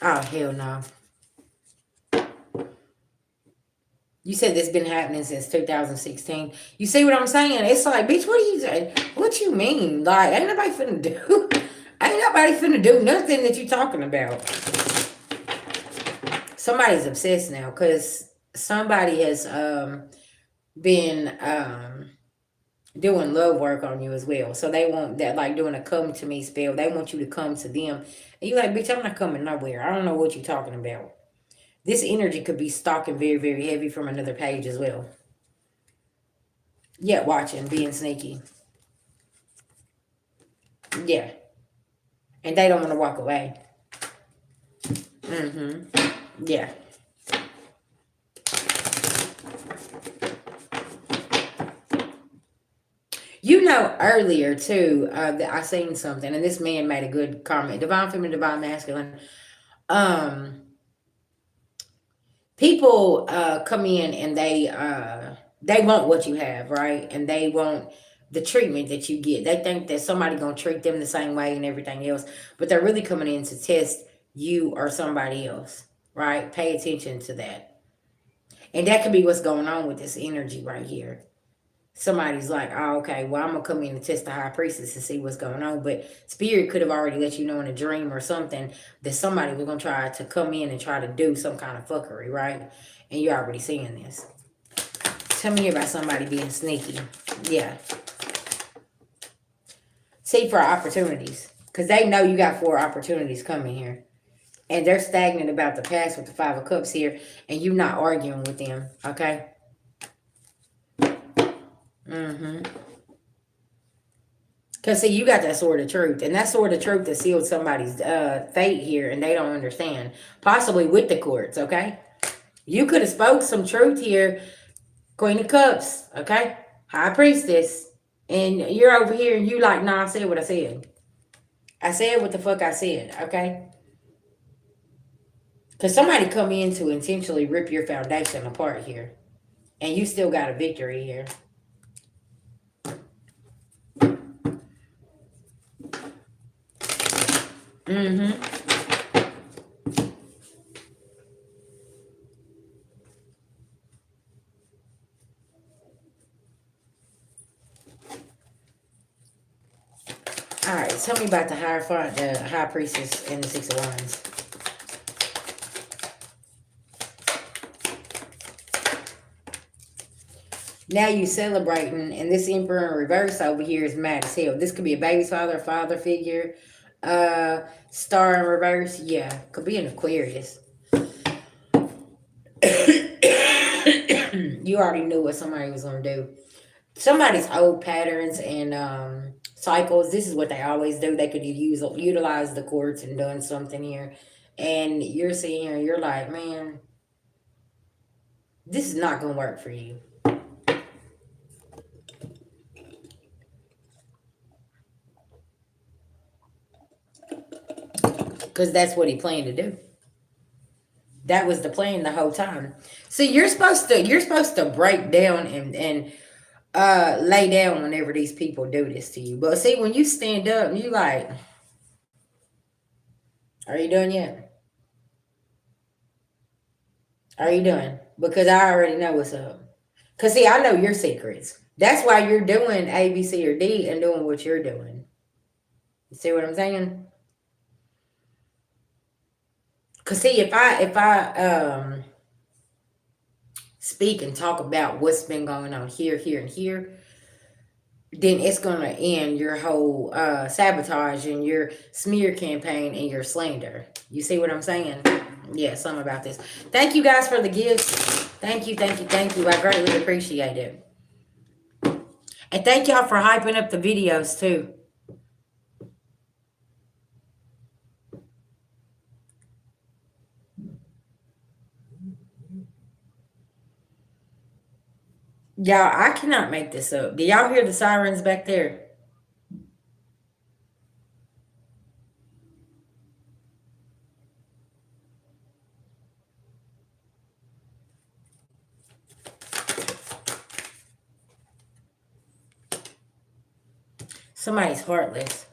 Oh, hell no. You said this been happening since 2016. You see what I'm saying? It's like, bitch, what are you saying? What you mean? Like, ain't nobody finna do nothing that you talking about. Somebody's obsessed now because somebody has been doing love work on you as well. So they want that, like doing a come to me spell. They want you to come to them. And you like, bitch, I'm not coming nowhere. I don't know what you're talking about. This energy could be stalking very, very heavy from another page as well. Yeah, watching, being sneaky. Yeah. And they don't want to walk away. Yeah. You know, earlier too, that I seen something, and this man made a good comment. Divine feminine, divine masculine. People come in and they want what you have, right? And they want the treatment that you get. They think that somebody gonna treat them the same way and everything else, but they're really coming in to test you or somebody else, right? Pay attention to that. And that could be what's going on with this energy right here. Somebody's like, oh, okay, well, I'm going to come in and test the high priestess and see what's going on. But Spirit could have already let you know in a dream or something that somebody was going to try to come in and try to do some kind of fuckery, right? And you're already seeing this. Tell me about somebody being sneaky. Yeah. See, for opportunities. Because they know you got 4 opportunities coming here. And they're stagnant about the past with the 5 of Cups here. And you not arguing with them, okay? Because, see, you got that sword of truth. And that sword of truth that sealed somebody's fate here. And they don't understand. Possibly with the courts, okay? You could have spoke some truth here. Queen of Cups, okay? High priestess. And you're over here and you like, nah, I said what I said. I said what the fuck I said, okay? Because somebody come in to intentionally rip your foundation apart here. And you still got a victory here. All right, tell me about the Hierophant, the High Priestess, and the 6 of Wands. Now you celebrating, and this Emperor in reverse over here is mad as hell. This could be a baby's father, father figure. Star in reverse, yeah, could be an Aquarius. You already knew what somebody was gonna do. Somebody's old patterns and cycles. This is what they always do. They could utilize the courts and done something here, and you're sitting here, you're like, man, this is not gonna work for you. Because that's what he planned to do. That was the plan the whole time. See, you're supposed to break down and lay down whenever these people do this to you. But see, when you stand up, you like, are you done yet? Are you done? Because I already know what's up. Because see, I know your secrets. That's why you're doing A, B, C, or D and doing what you're doing. You see what I'm saying? Because see, if I speak and talk about what's been going on here, here, and here, then it's going to end your whole sabotage and your smear campaign and your slander. You see what I'm saying? Yeah, something about this. Thank you guys for the gifts. Thank you, thank you, thank you. I greatly appreciate it. And thank y'all for hyping up the videos too. Y'all, I cannot make this up. Do y'all hear the sirens back there? Somebody's heartless.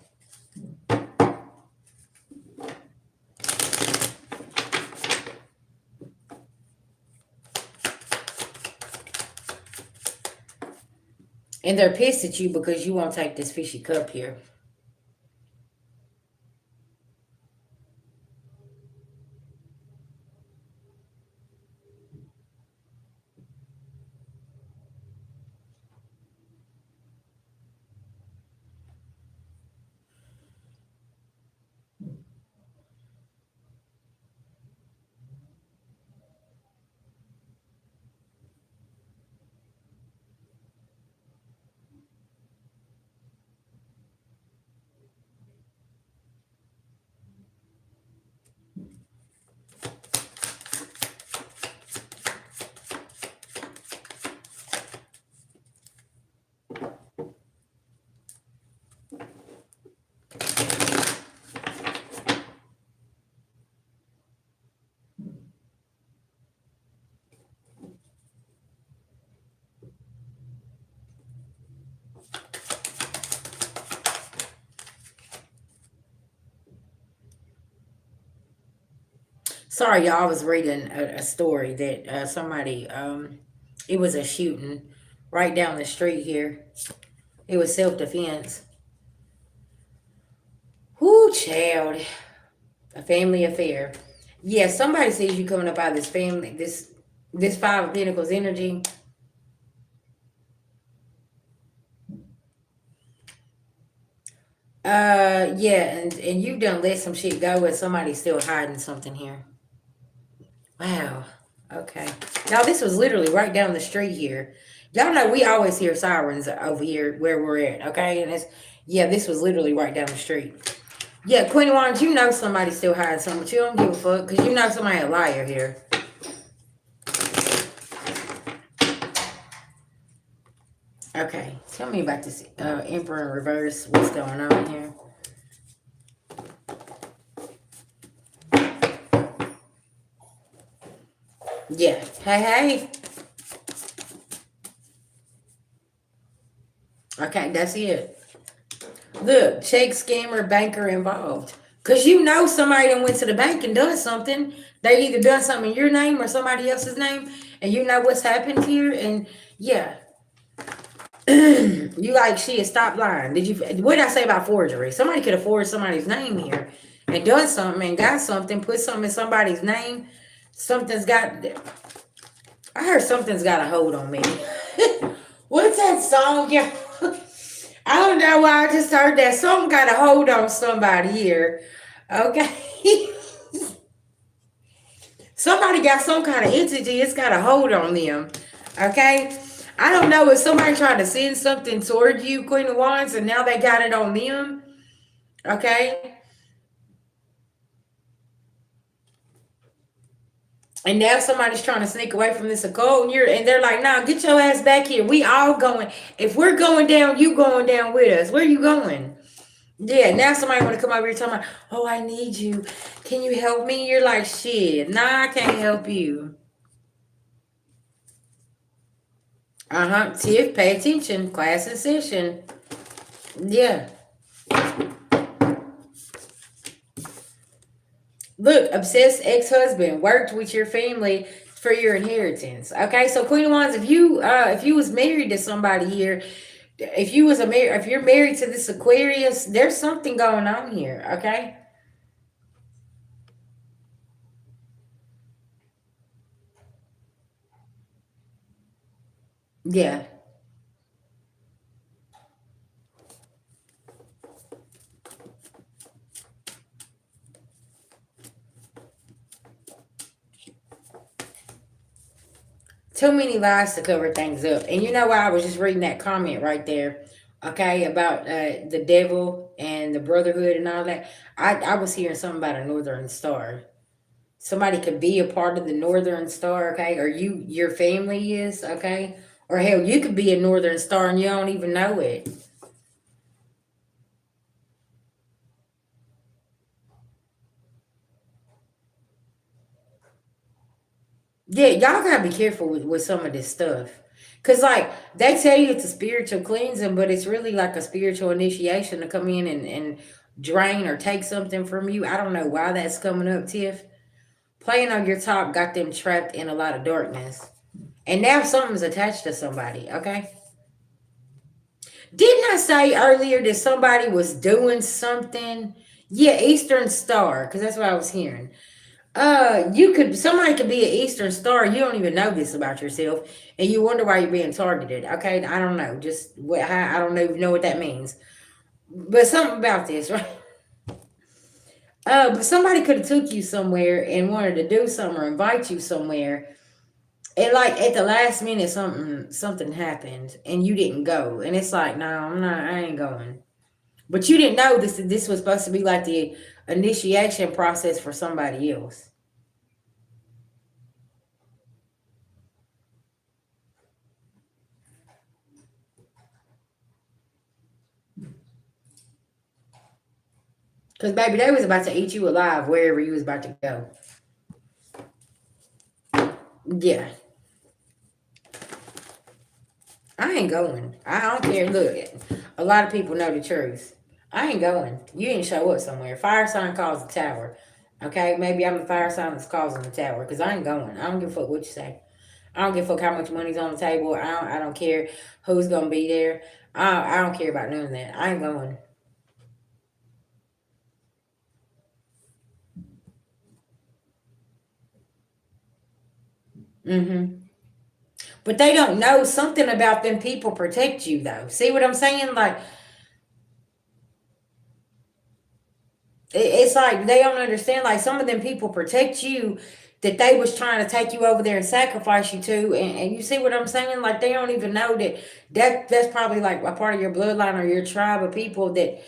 And they're pissed at you because you won't take this fishy cup here. Sorry, y'all. I was reading a story that somebody, it was a shooting right down the street here. It was self defense. Whoo, child. A family affair. Yeah, somebody sees you coming up out of this family, this Five of Pentacles energy. Yeah, and you done let some shit go, and somebody's still hiding something here. Wow. Okay. Now this was literally right down the street here. Y'all know we always hear sirens over here where we're at. Okay, and it's yeah, this was literally right down the street. Yeah, Queen of Wands, you know somebody still hiding something, but you don't give a fuck because you know somebody a liar here. Okay, tell me about this Emperor in reverse. What's going on here? Yeah. Hey, hey. Okay, that's it. Look, check scammer, banker involved. Cause you know somebody that went to the bank and done something. They either done something in your name or somebody else's name, and you know what's happened here. And yeah, you like shit. Stop lying. Did you? What did I say about forgery? Somebody could have forged somebody's name here and done something and got something. Put something in somebody's name. Something's got. I heard something's got a hold on me. What's that song? Yeah. I don't know why I just heard that. Something got a hold on somebody here. Okay. Somebody got some kind of entity. It's got a hold on them. Okay. I don't know if somebody tried to send something toward you, Queen of Wands, and now they got it on them. Okay. And now somebody's trying to sneak away from this occult, and they're like, "Nah, get your ass back here. We all going. If we're going down, you going down with us. Where you going?" Yeah, now somebody want to come over here talking about, "Oh, I need you. Can you help me?" You're like, "Shit, nah, I can't help you." Tiff, pay attention. Class in session. Yeah. Look, obsessed ex-husband worked with your family for your inheritance. Okay, so Queen of Wands, if you was married to somebody here, if you're married to this Aquarius, there's something going on here. Okay. Yeah. Too many lies to cover things up. And you know why? I was just reading that comment right there, okay, about the devil and the brotherhood and all that. I was hearing something about a northern star. Somebody could be a part of the northern star, okay, or your family is, okay, or hell, you could be a northern star and you don't even know it. Yeah, y'all gotta be careful with some of this stuff. Cause like they tell you it's a spiritual cleansing, but it's really like a spiritual initiation to come in and drain or take something from you. I don't know why that's coming up, Tiff. Playing on your top got them trapped in a lot of darkness. And now something's attached to somebody, okay? Didn't I say earlier that somebody was doing something? Yeah, Eastern Star, because that's what I was hearing. You could somebody could be an Eastern Star. You don't even know this about yourself, and you wonder why you're being targeted. Okay, I don't know. Just what I don't even know what that means. But something about this, right? But somebody could have took you somewhere and wanted to do something or invite you somewhere, and like at the last minute, something happened, and you didn't go, and it's like, no, I'm not. I ain't going. But you didn't know this was supposed to be like the initiation process for somebody else. Because baby, they was about to eat you alive wherever you was about to go. Yeah, I ain't going. I don't care. Look, a lot of people know the truth. I ain't going. You didn't show up somewhere. Fire sign calls the tower. Okay, maybe I'm the fire sign that's causing the tower because I ain't going. I don't give a fuck what you say. I don't give a fuck how much money's on the table. I don't care who's gonna be there. I don't care about none of that. I ain't going. Mm-hmm. But they don't know something about them people protect you though. See what I'm saying? Like it's like they don't understand. Like some of them people protect you that they was trying to take you over there and sacrifice you to, and you see what I'm saying? Like they don't even know that's probably like a part of your bloodline or your tribe of people that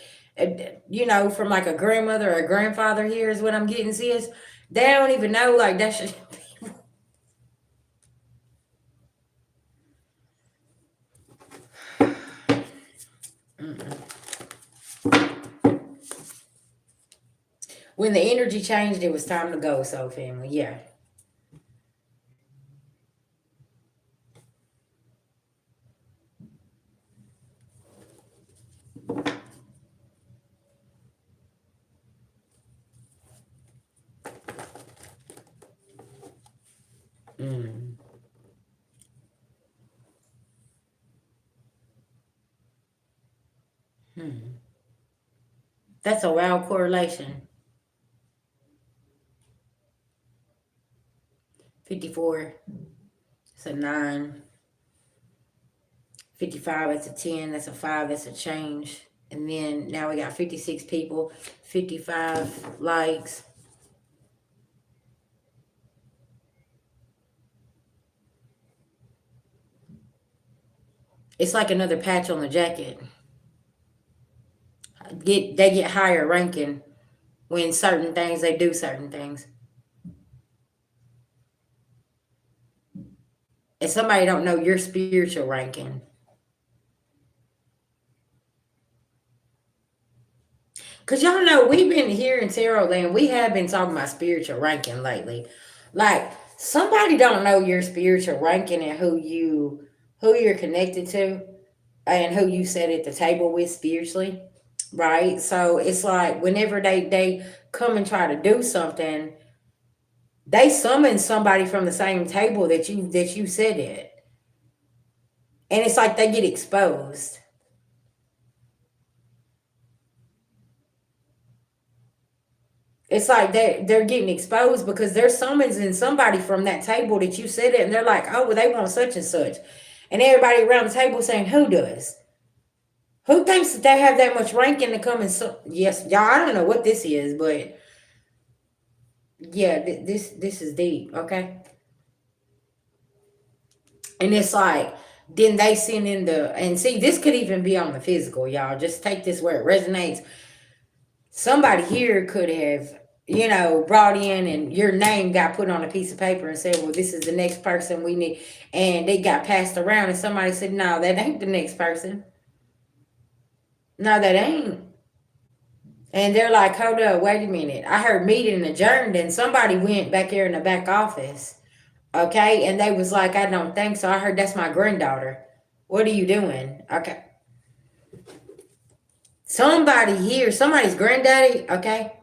from like a grandmother or a grandfather here is what I'm getting. Sis, they don't even know like that's when the energy changed, it was time to go. So family, yeah. Mm. Hmm. That's a wild correlation. 54. It's a 9. 55, that's a 10. That's a 5. That's a change. And then now we got 56 people, 55 likes. It's like another patch on the jacket. They get higher ranking when certain things they do certain things. And somebody don't know your spiritual ranking. Cause y'all know we've been here in Tarot Land. We have been talking about spiritual ranking lately. Like somebody don't know your spiritual ranking and who you're connected to and who you sit at the table with spiritually, right? So it's like whenever they come and try to do something, they summon somebody from the same table that you sit at, and it's like they get exposed. It's like they're getting exposed because they're summoning somebody from that table that you sit at, and they're like, oh, well, they want such and such, and everybody around the table saying, who does? Who thinks that they have that much ranking to come and yes, y'all. I don't know what this is, but yeah, this is deep. Okay. And it's like, then they send in the, and see, this could even be on the physical, y'all. Just take this where it resonates. Somebody here could have, brought in and your name got put on a piece of paper and said, well, this is the next person we need. And they got passed around and somebody said, no, that ain't the next person. No, that ain't. And they're like, hold up, wait a minute. I heard meeting adjourned and somebody went back here in the back office. Okay. And they was like, I don't think so. I heard that's my granddaughter. What are you doing? Okay. Somebody here, somebody's granddaddy, okay,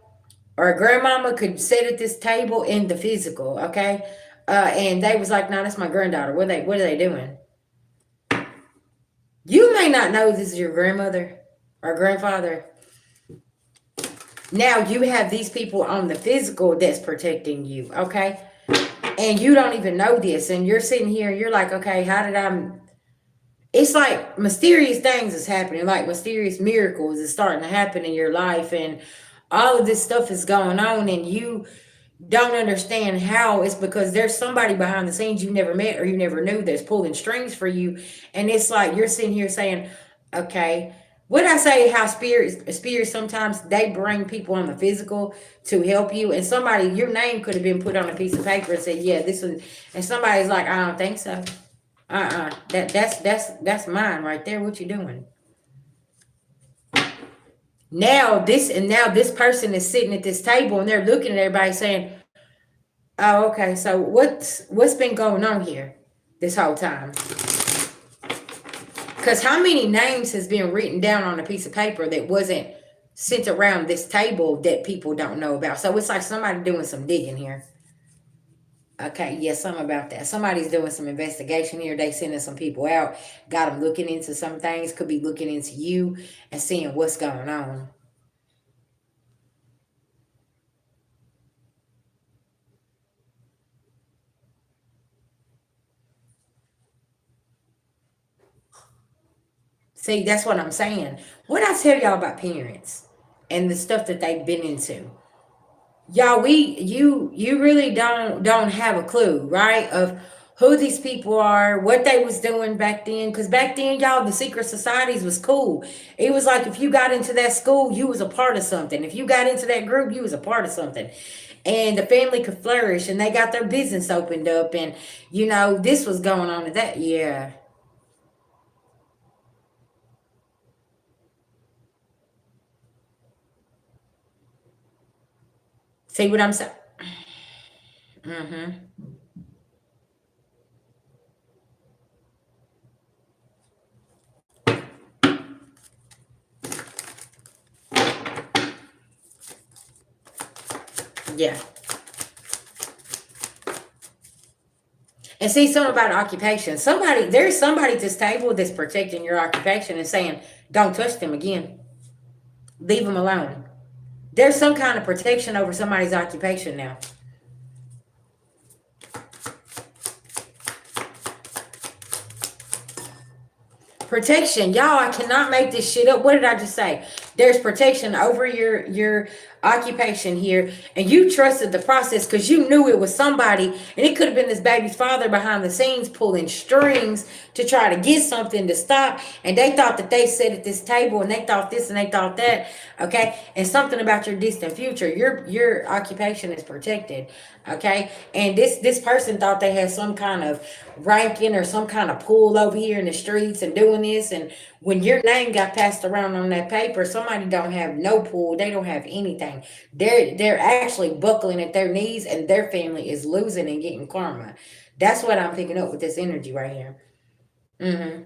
or a grandmama could sit at this table in the physical, okay? And they was like, no, that's my granddaughter. What are they doing? You may not know this is your grandmother or grandfather. Now you have these people on the physical that's protecting you, okay? And you don't even know this, and you're sitting here and you're like, okay, how did I? It's like mysterious things is happening, like mysterious miracles is starting to happen in your life, and all of this stuff is going on, and you don't understand how. It's because there's somebody behind the scenes you never met or you never knew that's pulling strings for you. And it's like you're sitting here saying, okay, what I say, how spirits sometimes they bring people on the physical to help you, and somebody, your name could have been put on a piece of paper and said, yeah, this one, and somebody's like, I don't think so. That's mine right there. What you doing? Now this person is sitting at this table and they're looking at everybody saying, oh, okay, so what's been going on here this whole time? Because how many names has been written down on a piece of paper that wasn't sent around this table that people don't know about? So it's like somebody doing some digging here. Okay, yes, something about that. Somebody's doing some investigation here. They sending some people out, got them looking into some things, could be looking into you and seeing what's going on. See, that's what I'm saying. What I tell y'all about parents and the stuff that they've been into, y'all, you really don't have a clue, right, of who these people are, what they was doing back then. Because back then, y'all, the secret societies was cool. It was like if you got into that school, you was a part of something. If you got into that group, you was a part of something. And the family could flourish and they got their business opened up, and this was going on and that. Yeah. See what I'm saying? Mm-hmm. Yeah. And see, something about occupation. There's somebody at this table that's protecting your occupation and saying, don't touch them again. Leave them alone. There's some kind of protection over somebody's occupation now. Protection, y'all. I cannot make this shit up. What did I just say? There's protection over your occupation here, and you trusted the process because you knew it was somebody, and it could have been this baby's father behind the scenes pulling strings to try to get something to stop. And they thought that they sat at this table, and they thought this and they thought that. Okay, and something about your distant future. Your occupation is protected. Okay, and this person thought they had some kind of ranking or some kind of pull over here in the streets and doing this. And when your name got passed around on that paper, somebody don't have no pull. They don't have anything. They're actually buckling at their knees, and their family is losing and getting karma. That's what I'm picking up with this energy right here. Mm-hmm.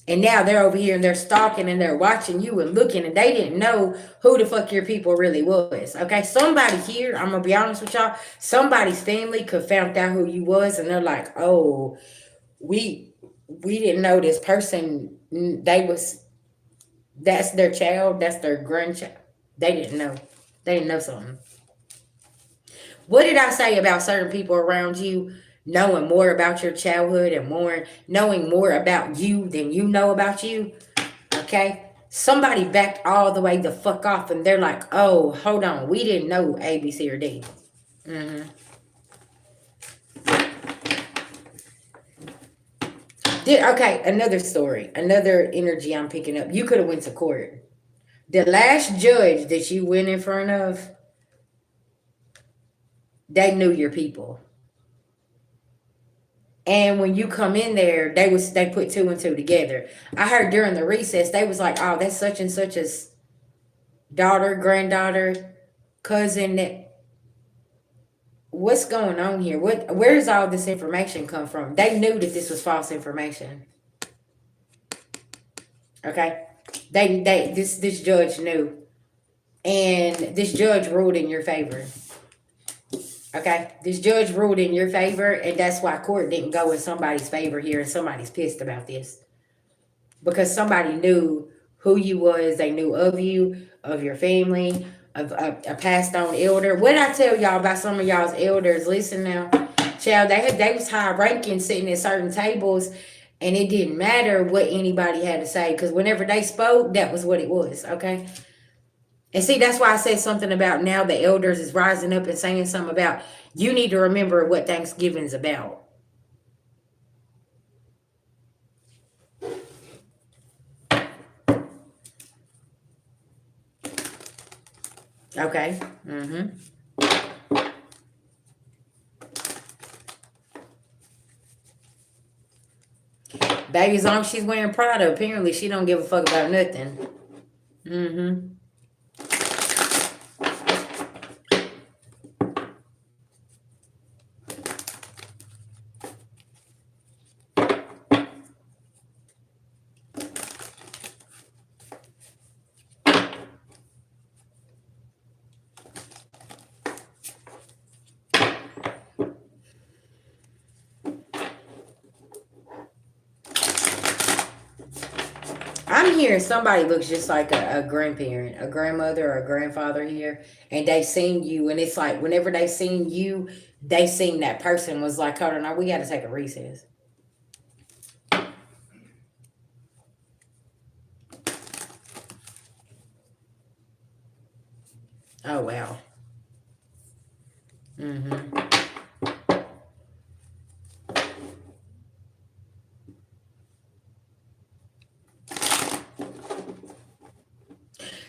And now they're over here and they're stalking and they're watching you and looking, and they didn't know who the fuck your people really was. Okay, somebody here, I'm gonna be honest with y'all, somebody's family could found out who you was, and they're like, oh, we didn't know this person. That's their child, that's their grandchild. They didn't know. They didn't know something. What did I say about certain people around you knowing more about your childhood and knowing more about you than you know about you? Okay? Somebody backed all the way the fuck off, and they're like, oh, hold on. We didn't know A, B, C, or D. Mm-hmm. Okay, another story, another energy I'm picking up. You could have went to court. The last judge that you went in front of, they knew your people. And when you come in there, they put two and two together. I heard during the recess they was like, "Oh, that's such and such's daughter, granddaughter, cousin." What's going on here? Where does all this information come from? They knew that this was false information. Okay, this judge knew, and this judge ruled in your favor. Okay, this judge ruled in your favor, and that's why court didn't go in somebody's favor here, and somebody's pissed about this because somebody knew who you was. They knew of you, of your family, of a passed on elder. What I tell y'all about some of y'all's elders? Listen now, child. They was high ranking, sitting at certain tables, and it didn't matter what anybody had to say because whenever they spoke, that was what it was. Okay. And see, that's why I said something about now the elders is rising up and saying something about you need to remember what Thanksgiving's about. Okay. Mm-hmm. Baby, as long as she's wearing Prada, apparently she don't give a fuck about nothing. Mm-hmm. I'm hearing somebody looks just like a grandparent, a grandmother or a grandfather here, and they seen you, and it's like whenever they seen you, they seen that person was like, hold on, now we got to take a recess. Oh wow. Mm-hmm.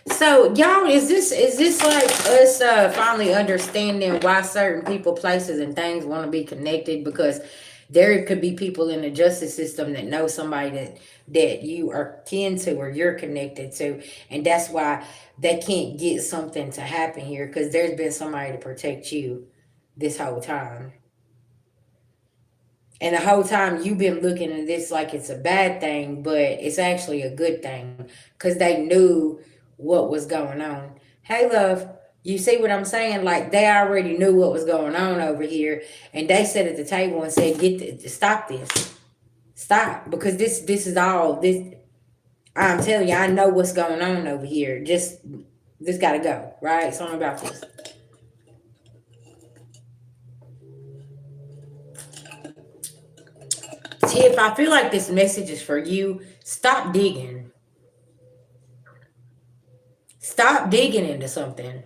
So y'all, is this like us finally understanding why certain people, places, and things want to be connected? Because there could be people in the justice system that know somebody that you are kin to or you're connected to, and that's why they can't get something to happen here because there's been somebody to protect you this whole time. And the whole time you've been looking at this like it's a bad thing, but it's actually a good thing because they knew what was going on. Hey, love, you see what I'm saying? Like they already knew what was going on over here, and they sat at the table and said, stop this, stop," because this is all this. I'm telling you, I know what's going on over here. Just this got to go, right? Something about this. Tiff, I feel like this message is for you. Stop digging. Stop digging into something.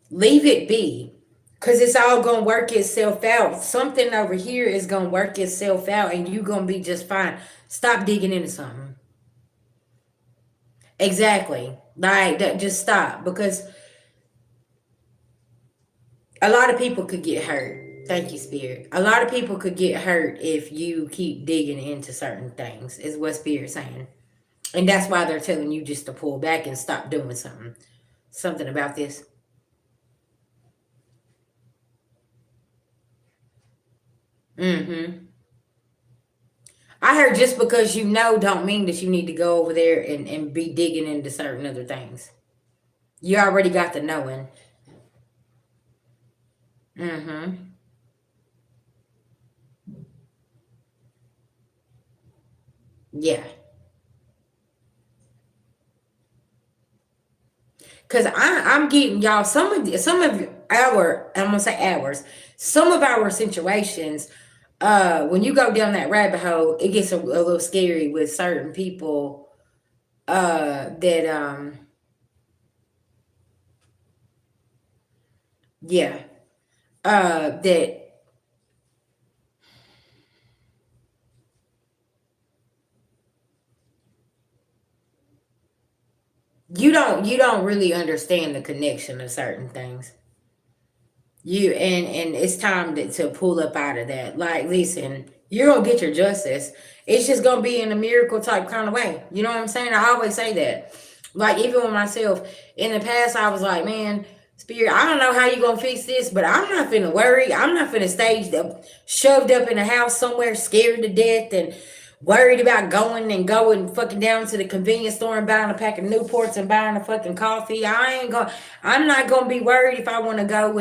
Leave it be. Cause it's all gonna work itself out. Something over here is gonna work itself out and you gonna be just fine. Stop digging into something. Exactly. Like that, just stop. Because a lot of people could get hurt. Thank you, Spirit. A lot of people could get hurt if you keep digging into certain things, is what Spirit's saying. And that's why they're telling you just to pull back and stop doing something. Something about this. Mm-hmm. I heard just because you know don't mean that you need to go over there and be digging into certain other things. You already got the knowing. Mm-hmm. Yeah. Cause I'm getting y'all some of our I'm gonna say ours, some of our situations, when you go down that rabbit hole, it gets a little scary with certain people that yeah. That You don't really understand the connection of certain things. And it's time to pull up out of that. Like, listen, you're gonna get your justice. It's just gonna be in a miracle type kind of way. You know what I'm saying? I always say that. Like, even with myself, in the past, I was like, man, Spirit, I don't know how you gonna fix this, but I'm not finna worry. I'm not finna stay shoved up in a house somewhere, scared to death, and worried about going fucking down to the convenience store and buying a pack of Newports and buying a fucking coffee. I'm not gonna be worried if I want to go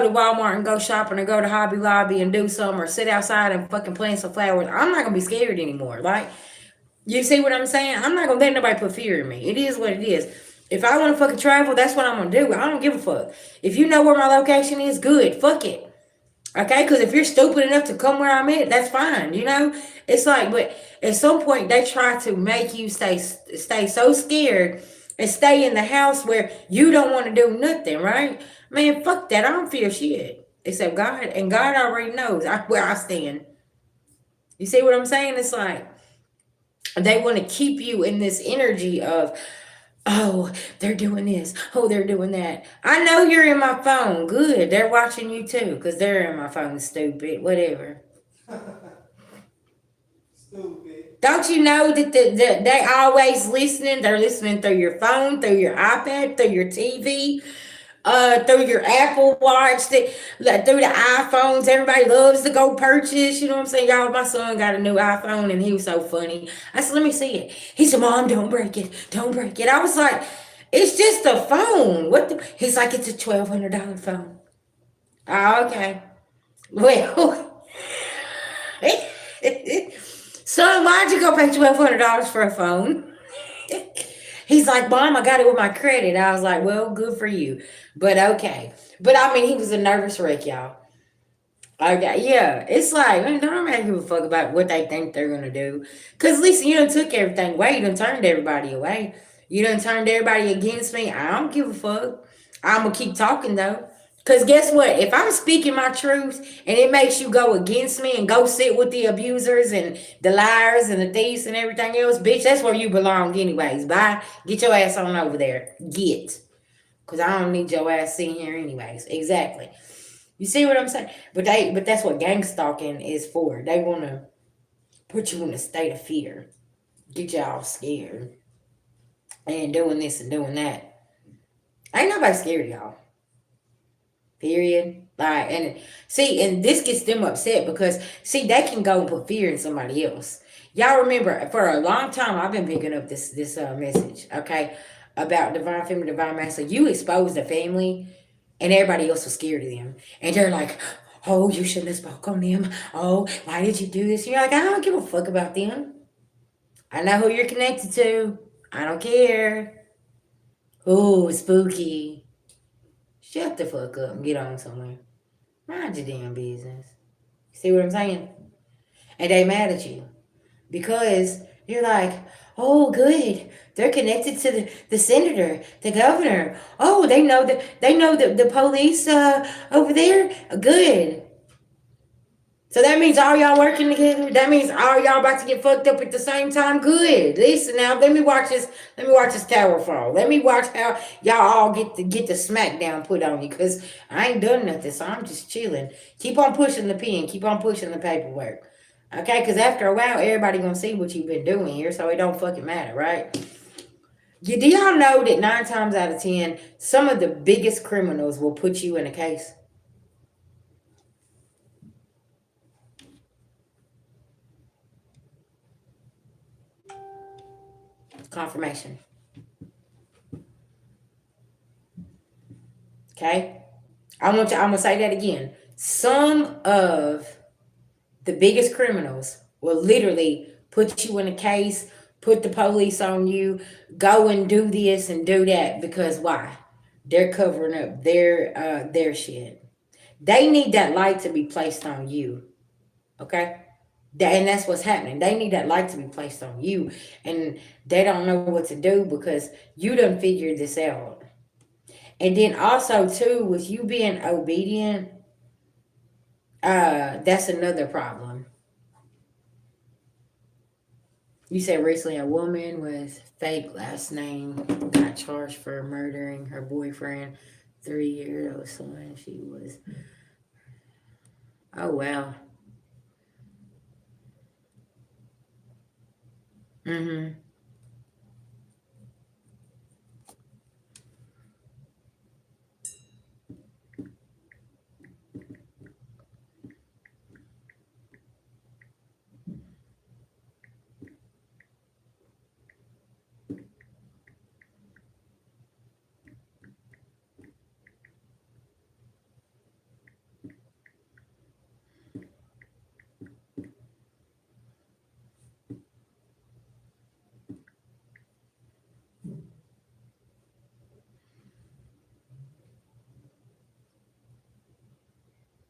to Walmart and go shopping or go to Hobby Lobby and do something or sit outside and fucking plant some flowers. I'm not gonna be scared anymore. Like, you see what I'm saying? I'm not gonna let nobody put fear in me. It is what it is. If I want to fucking travel, that's what I'm gonna do. I don't give a fuck. If you know where my location is, good. Fuck it. Okay, because if you're stupid enough to come where I'm at, that's fine. It's like, but at some point they try to make you stay so scared and stay in the house where you don't want to do nothing, right? Man, fuck that. I don't fear shit except God, and God already knows where I stand. You see what I'm saying? It's like they want to keep you in this energy of, oh, they're doing this. Oh, they're doing that. I know you're in my phone. Good. They're watching you too because they're in my phone, stupid. Whatever. Stupid. Don't you know that they always listening? They're listening through your phone, through your iPad, through your TV, through your Apple Watch, through the iPhones. Everybody loves to go purchase. You know what I'm saying? Y'all, my son got a new iPhone and he was so funny. I said, let me see it. He said, Mom, don't break it. Don't break it. I was like, it's just a phone. What the? He's like, it's a $1,200 phone. Oh, okay. Well, son, why'd you go pay $1,200 for a phone? He's like, Mom, I got it with my credit. I was like, well, good for you. But okay. But I mean, he was a nervous wreck, y'all. Okay, yeah. It's like, man, don't really give a fuck about what they think they're gonna do. Cause listen, you done took everything away. You done turned everybody away. You done turned everybody against me. I don't give a fuck. I'm gonna keep talking though. Cause guess what? If I'm speaking my truth and it makes you go against me and go sit with the abusers and the liars and the thieves and everything else, bitch, that's where you belong anyways. Bye. Get your ass on over there. Get. Cause I don't need your ass sitting here anyways. Exactly. You see what I'm saying? But that's what gang stalking is for. They wanna put you in a state of fear. Get y'all scared. And doing this and doing that. Ain't nobody scared of y'all. Period. Like, and see, and this gets them upset because see, they can go and put fear in somebody else. Y'all remember for a long time I've been picking up this message, okay, about divine feminine, divine masculine. You expose the family, and everybody else was scared of them, and they're like, "Oh, you shouldn't have spoke on them. Oh, why did you do this?" And you're like, "I don't give a fuck about them. I know who you're connected to. I don't care." Ooh, spooky. Shut the fuck up and get on somewhere. Mind your damn business. See what I'm saying? And they mad at you because you're like, oh, good. They're connected to the senator, the governor. Oh, they know the police over there. Good. So that means all y'all working together. That means all y'all about to get fucked up at the same time. Good. Listen now, let me watch this. Let me watch this tower fall. Let me watch how y'all all get the smackdown put on you. Cause I ain't done nothing, so I'm just chilling. Keep on pushing the pen. Keep on pushing the paperwork. Okay, cause after a while, everybody gonna see what you've been doing here, so it don't fucking matter, right? Do y'all know that 9 times out of 10, some of the biggest criminals will put you in a case? Confirmation. Okay. I'm gonna say that again. Some of the biggest criminals will literally put you in a case, put the police on you, go and do this and do that because why? They're covering up their shit. They need that light to be placed on you. Okay? And that's what's happening. They need that light to be placed on you. And they don't know what to do because you done figured this out. And then also too, with you being obedient, that's another problem. You said recently a woman with fake last name got charged for murdering her boyfriend, 3 year old son. She was. Oh wow. Mhm.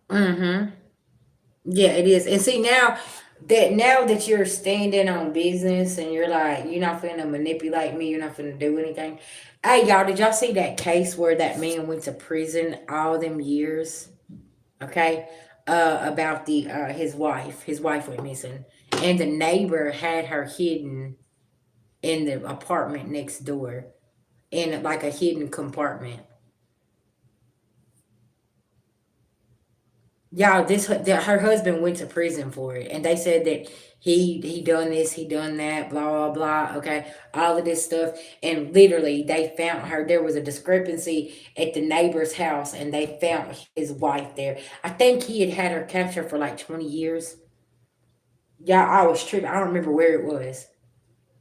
Mhm. Yeah, it is. And see now that you're standing on business and you're like, you're not finna manipulate me, you're not finna do anything. Hey y'all, did y'all see that case where that man went to prison all them years? Okay. About the his wife. His wife went missing. And the neighbor had her hidden in the apartment next door in like a hidden compartment. Y'all, her husband went to prison for it, and they said that he done this, he done that, blah blah blah. Okay, all of this stuff, and literally they found her. There was a discrepancy at the neighbor's house, and they found his wife there. I think he had her captured for like 20 years. Yeah, I was tripping. I don't remember where it was.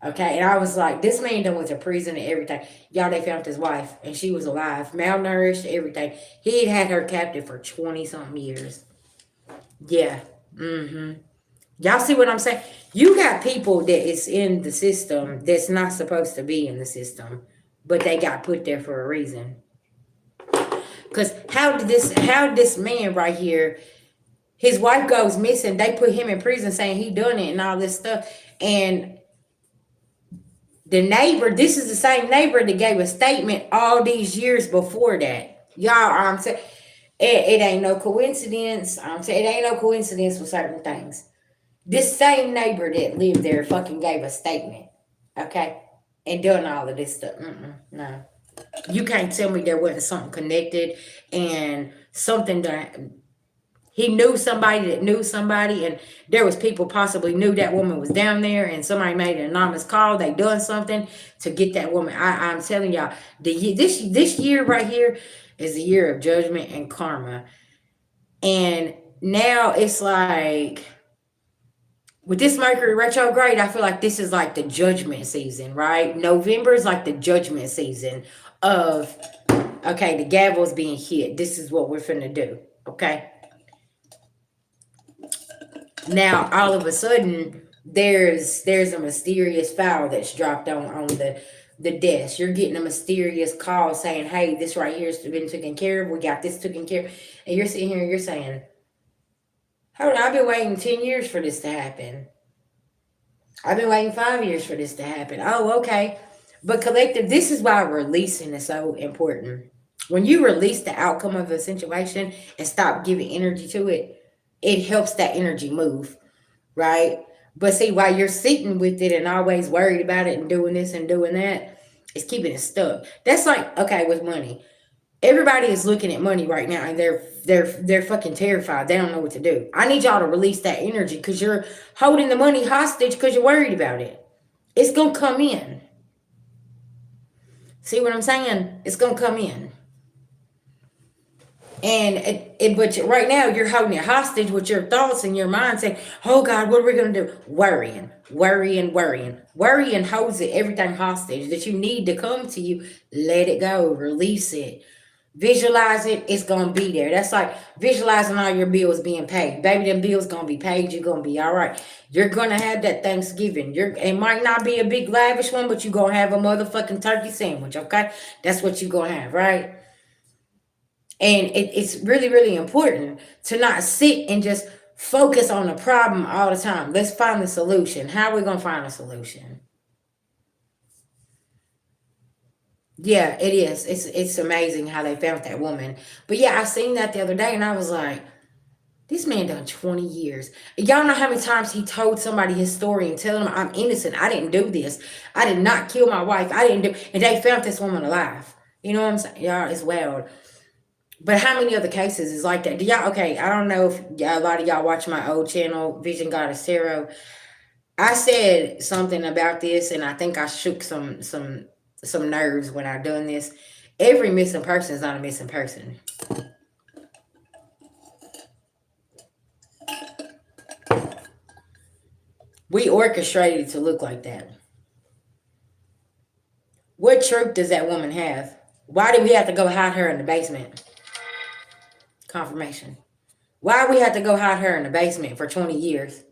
Okay, and I was like, this man done went to prison and everything. Y'all, they found his wife, and she was alive, malnourished, everything. He had her captive for 20 something years. Yeah. Mm-hmm. Y'all see what I'm saying? You got people that is in the system that's not supposed to be in the system, but they got put there for a reason. Cause how did this man right here, his wife goes missing, they put him in prison saying he done it and all this stuff. And the neighbor, this is the same neighbor that gave a statement all these years before that. Y'all, I'm saying it ain't no coincidence. I'm saying it ain't no coincidence with certain things. This same neighbor that lived there fucking gave a statement, okay, and done all of this stuff. No, you can't tell me there wasn't something connected and something that he knew somebody that knew somebody, and there was people possibly knew that woman was down there, and somebody made an anonymous call. They done something to get that woman. I'm telling y'all, this year right here is the year of judgment and karma, and now it's like with this Mercury retrograde, I feel like this is like the judgment season, right? November is like the judgment season of, okay, the gavel's being hit. This is what we're finna do, okay? Now, all of a sudden, there's a mysterious file that's dropped on the desk. You're getting a mysterious call saying, hey, this right here's been taken care of. We got this taken care of. And you're sitting here and you're saying, hold on, I've been waiting 10 years for this to happen. I've been waiting 5 years for this to happen. Oh, okay. But collective, this is why releasing is so important. When you release the outcome of a situation and stop giving energy to it, it helps that energy move, right? But see, while you're sitting with it and always worried about it and doing this and doing that, it's keeping it stuck. That's like, okay, with money. Everybody is looking at money right now and they're fucking terrified. They don't know what to do. I need y'all to release that energy because you're holding the money hostage because you're worried about it. It's gonna come in. See what I'm saying? It's gonna come in. And but right now you're holding it hostage with your thoughts and your mind saying, "Oh God, what are we gonna do?" Worrying, worrying, worrying, worrying holds it everything hostage that you need to come to you. Let it go, release it. Visualize it, it's gonna be there. That's like visualizing all your bills being paid. Baby, them bills gonna be paid, you're gonna be all right. You're gonna have that Thanksgiving. It might not be a big lavish one, but you're gonna have a motherfucking turkey sandwich, okay? That's what you're gonna have, right? And it's really, really important to not sit and just focus on the problem all the time. Let's find the solution. How are we gonna find a solution? Yeah, it is. It's amazing how they found that woman. But yeah, I seen that the other day and I was like, This man done 20 years. Y'all know how many times he told somebody his story and telling them I'm innocent. I didn't do this. I did not kill my wife. I didn't do, and they found this woman alive. You know what I'm saying? Y'all, it's wild. But how many other cases is like that? Do y'all, okay, I don't know if a lot of y'all watch my old channel, Vision Goddess Tarot. I said something about this and I think I shook some nerves when I done this. Every missing person is not a missing person. We orchestrated it to look like that. What truth does that woman have? Why did we have to go hide her in the basement? Confirmation. Why we had to go hide her in the basement for 20 years?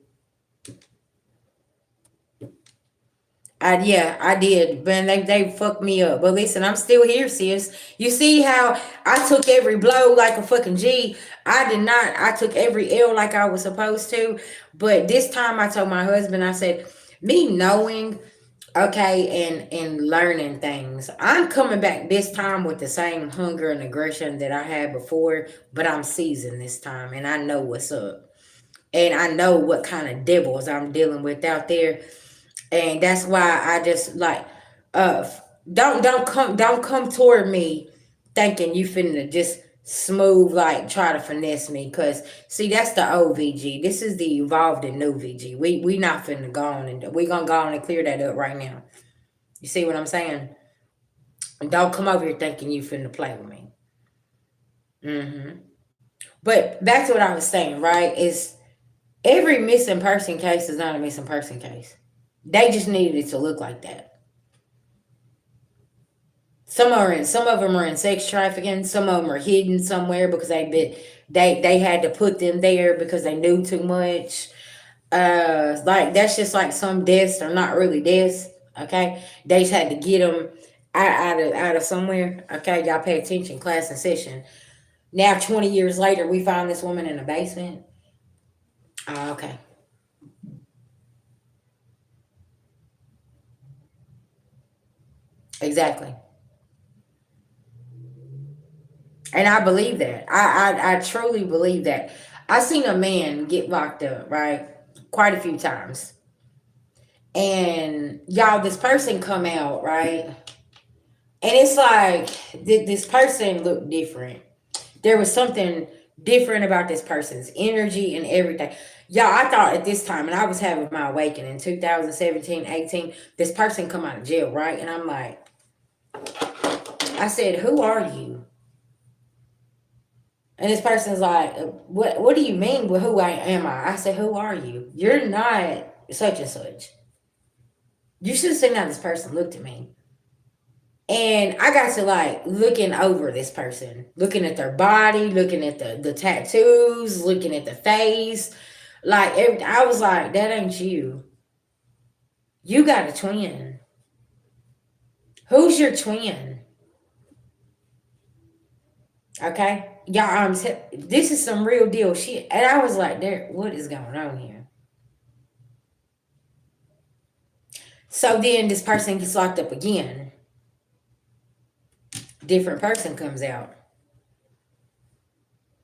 Yeah, I did. Man, they fucked me up. But listen, I'm still here, sis. You see how I took every blow like a fucking G. I did not. I took every L like I was supposed to. But this time I told my husband, I said, me knowing, okay, and learning things, I'm coming back this time with the same hunger and aggression that I had before, but I'm seasoned this time and I know what's up. And I know what kind of devils I'm dealing with out there, and that's why I just like, uh don't come toward me thinking you finna just smooth like try to finesse me, because see, that's the old VG. This is the evolved and new VG. We not finna go on, and we gonna go on and clear that up right now. You see what I'm saying? Don't come over here thinking you finna play with me. But back to what I was saying, right, is every missing person case is not a missing person case. They just needed it to look like that. Some of them are in sex trafficking. Some of them are hidden somewhere because they had to put them there because they knew too much. Like that's just like some deaths are not really deaths. Okay, they just had to get them out of somewhere. Okay, y'all pay attention, class in session. Now 20 years later, we found this woman in the basement. Okay, exactly. And I believe that. I truly believe that. I seen a man get locked up, right? Quite a few times. And y'all, this person come out, right? And it's like this person looked different. There was something different about this person's energy and everything. Y'all, I thought at this time, and I was having my awakening in 2017, 18, this person come out of jail, right? And I'm like, I said, who are you? And this person's like, what do you mean? Well, who am I? I said, who are you? You're not such and such. You should have seen how this person looked at me. And I got to like looking over this person, looking at their body, looking at the tattoos, looking at the face. Like, I was like, that ain't you. You got a twin. Who's your twin? Okay? Y'all, this is some real deal shit. And I was like, there, what is going on here? So then this person gets locked up again. Different person comes out.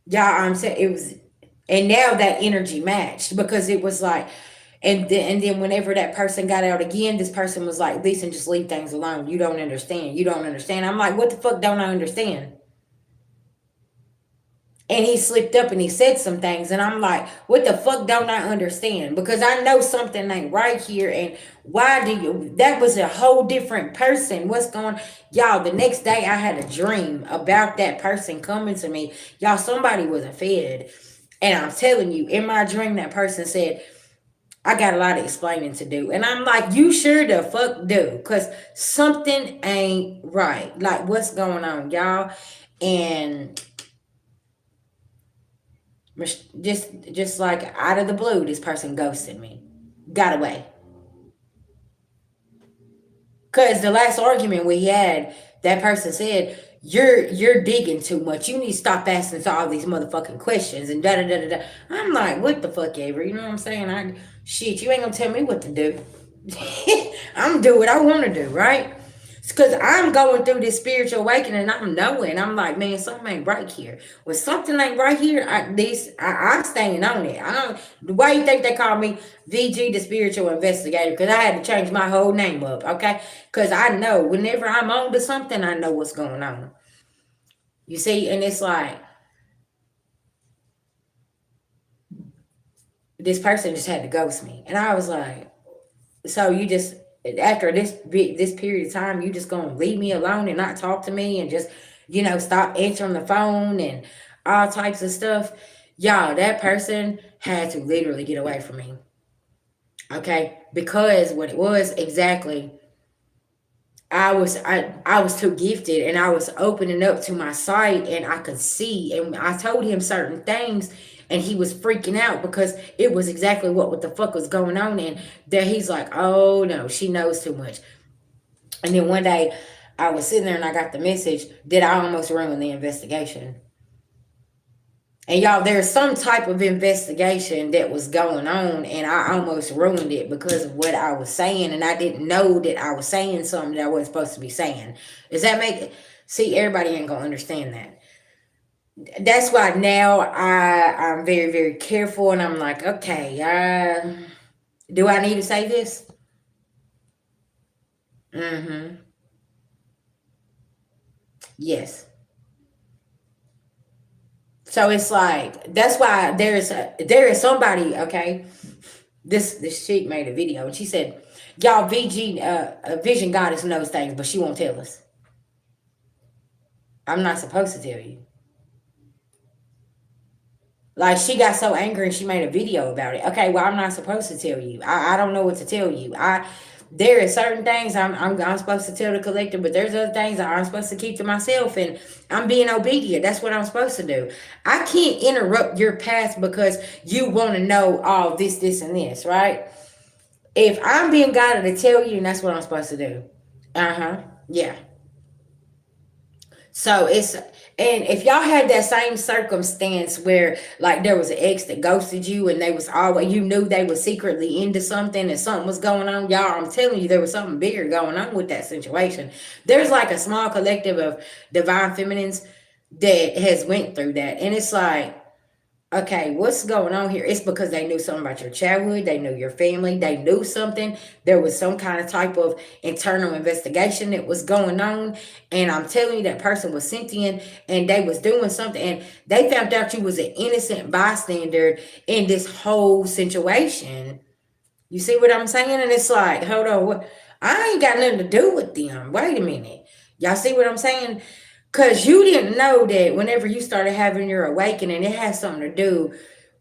Y'all, I'm saying it was, and now that energy matched because it was like, and then whenever that person got out again, this person was like, listen, just leave things alone. You don't understand. You don't understand. I'm like, what the fuck don't I understand? And he slipped up and he said some things, and I'm like, what the fuck don't I understand? Because I know something ain't right here. And why do you, that was a whole different person. What's going, y'all, the next day I had a dream about that person coming to me. Y'all, somebody was a fed. And I'm telling you, in my dream, that person said, I got a lot of explaining to do. And I'm like, you sure the fuck do? Because something ain't right. Like, what's going on, y'all? And just like out of the blue, this person ghosted me, got away. Because the last argument we had, that person said, you're digging too much. You need to stop asking all these motherfucking questions and da da da da da. I'm like, what the fuck ever? You know what I'm saying? Shit, you ain't gonna tell me what to do. I'm gonna do what I want to do, right? Because I'm going through this spiritual awakening and I'm knowing, I'm like, man, something ain't right here. When something ain't right here, I'm staying on it. I don't, why you think they call me VG, the spiritual investigator? Because I had to change my whole name up, okay? Because I know whenever I'm on to something, I know what's going on. You see, and it's like, this person just had to ghost me. And I was like, so you just, after this period of time, you just gonna leave me alone and not talk to me and just, stop answering the phone and all types of stuff. Y'all, that person had to literally get away from me. Okay? Because what it was exactly, I was too gifted and I was opening up to my sight and I could see, and I told him certain things and he was freaking out because it was exactly what the fuck was going on, and that he's like, oh no, she knows too much. And then one day I was sitting there and I got the message that I almost ruined the investigation. And y'all, there's some type of investigation that was going on, and I almost ruined it because of what I was saying, and I didn't know that I was saying something that I wasn't supposed to be saying. Does that make it? See, everybody ain't gonna understand that. That's why now I'm very very careful, and I'm like, okay, do I need to say this? Mm-hmm. Yes. So it's like that's why there is somebody, okay. This chick made a video and she said, "Y'all, VG, Vision Goddess knows things, but she won't tell us. I'm not supposed to tell you." Like she got so angry and she made a video about it. Okay, well I'm not supposed to tell you. I don't know what to tell you. There are certain things I'm supposed to tell the collective, but there's other things that I'm supposed to keep to myself, and I'm being obedient. That's what I'm supposed to do. I can't interrupt your path because you want to know all this, and this, right? If I'm being guided to tell you, and that's what I'm supposed to do. Uh-huh. Yeah. So and if y'all had that same circumstance where like there was an ex that ghosted you and they was always, you knew they was secretly into something and something was going on, y'all, I'm telling you, there was something bigger going on with that situation. There's like a small collective of divine feminines that has went through that, and it's like, okay, what's going on here? It's because they knew something about your childhood. They knew your family. They knew something. There was some kind of type of internal investigation that was going on. And I'm telling you, that person was sentient and they was doing something. And they found out you was an innocent bystander in this whole situation. You see what I'm saying? And it's like, hold on, what? I ain't got nothing to do with them. Wait a minute. Y'all see what I'm saying? Because you didn't know that whenever you started having your awakening, it has something to do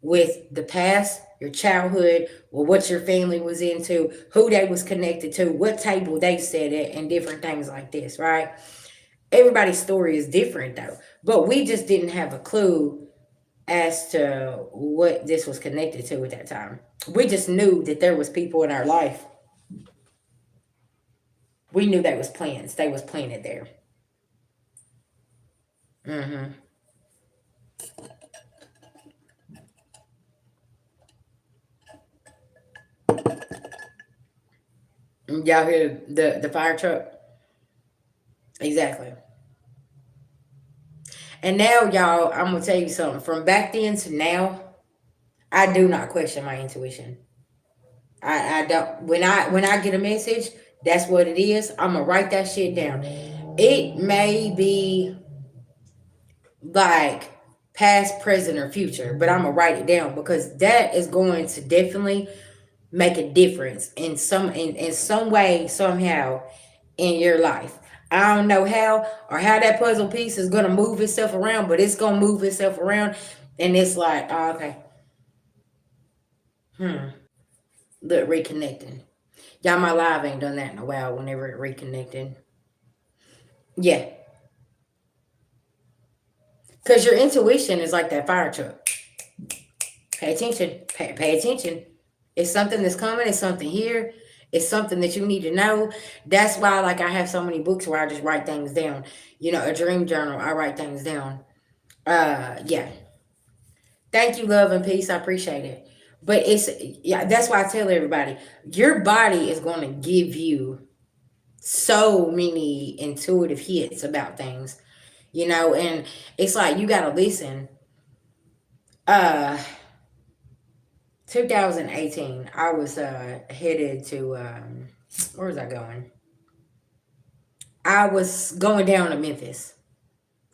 with the past, your childhood, or what your family was into, who they was connected to, what table they sat at, and different things like this, right? Everybody's story is different though. But we just didn't have a clue as to what this was connected to at that time. We just knew that there was people in our life. We knew they was plants. They was planted there. Mm-hmm. Y'all hear the fire truck? Exactly. And now, y'all, I'm gonna tell you something. From back then to now, I do not question my intuition. I don't. When I get a message, that's what it is. I'm gonna write that shit down. It may be like past, present, or future, but I'm gonna write it down because that is going to definitely make a difference in some way, somehow, in your life. I don't know how or how that puzzle piece is gonna move itself around, but it's gonna move itself around, and it's like, oh, okay, look, reconnecting. Y'all, my live ain't done that in a while. Whenever it reconnected, yeah, because your intuition is like that fire truck. Pay attention. Pay attention. It's something that's coming. It's something here. It's something that you need to know. That's why, like, I have so many books where I just write things down. A dream journal. I write things down. Yeah. Thank you, love and peace. I appreciate it. But it's, yeah. That's why I tell everybody, your body is going to give you so many intuitive hits about things, and it's like you gotta listen. Uh 2018, I was headed to where was I going? I was going down to Memphis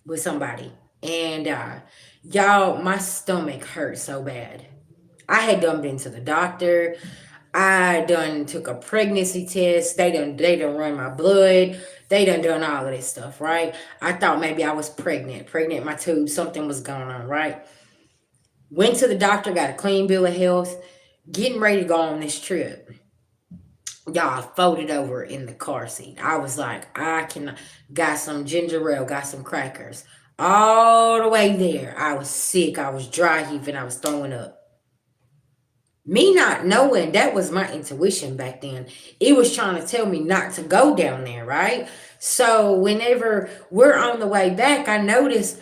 with somebody. And y'all, my stomach hurt so bad. I had done been to the doctor. I done took a pregnancy test. They done run my blood. They done all of this stuff, right? I thought maybe I was pregnant my tube, something was going on, right? Went to the doctor, got a clean bill of health, getting ready to go on this trip. Y'all, folded over in the car seat. I was like, I can got some ginger ale, got some crackers. All the way there, I was sick. I was dry heaving. I was throwing up. Me not knowing that was my intuition back then. It was trying to tell me not to go down there, right? So whenever we're on the way back, I noticed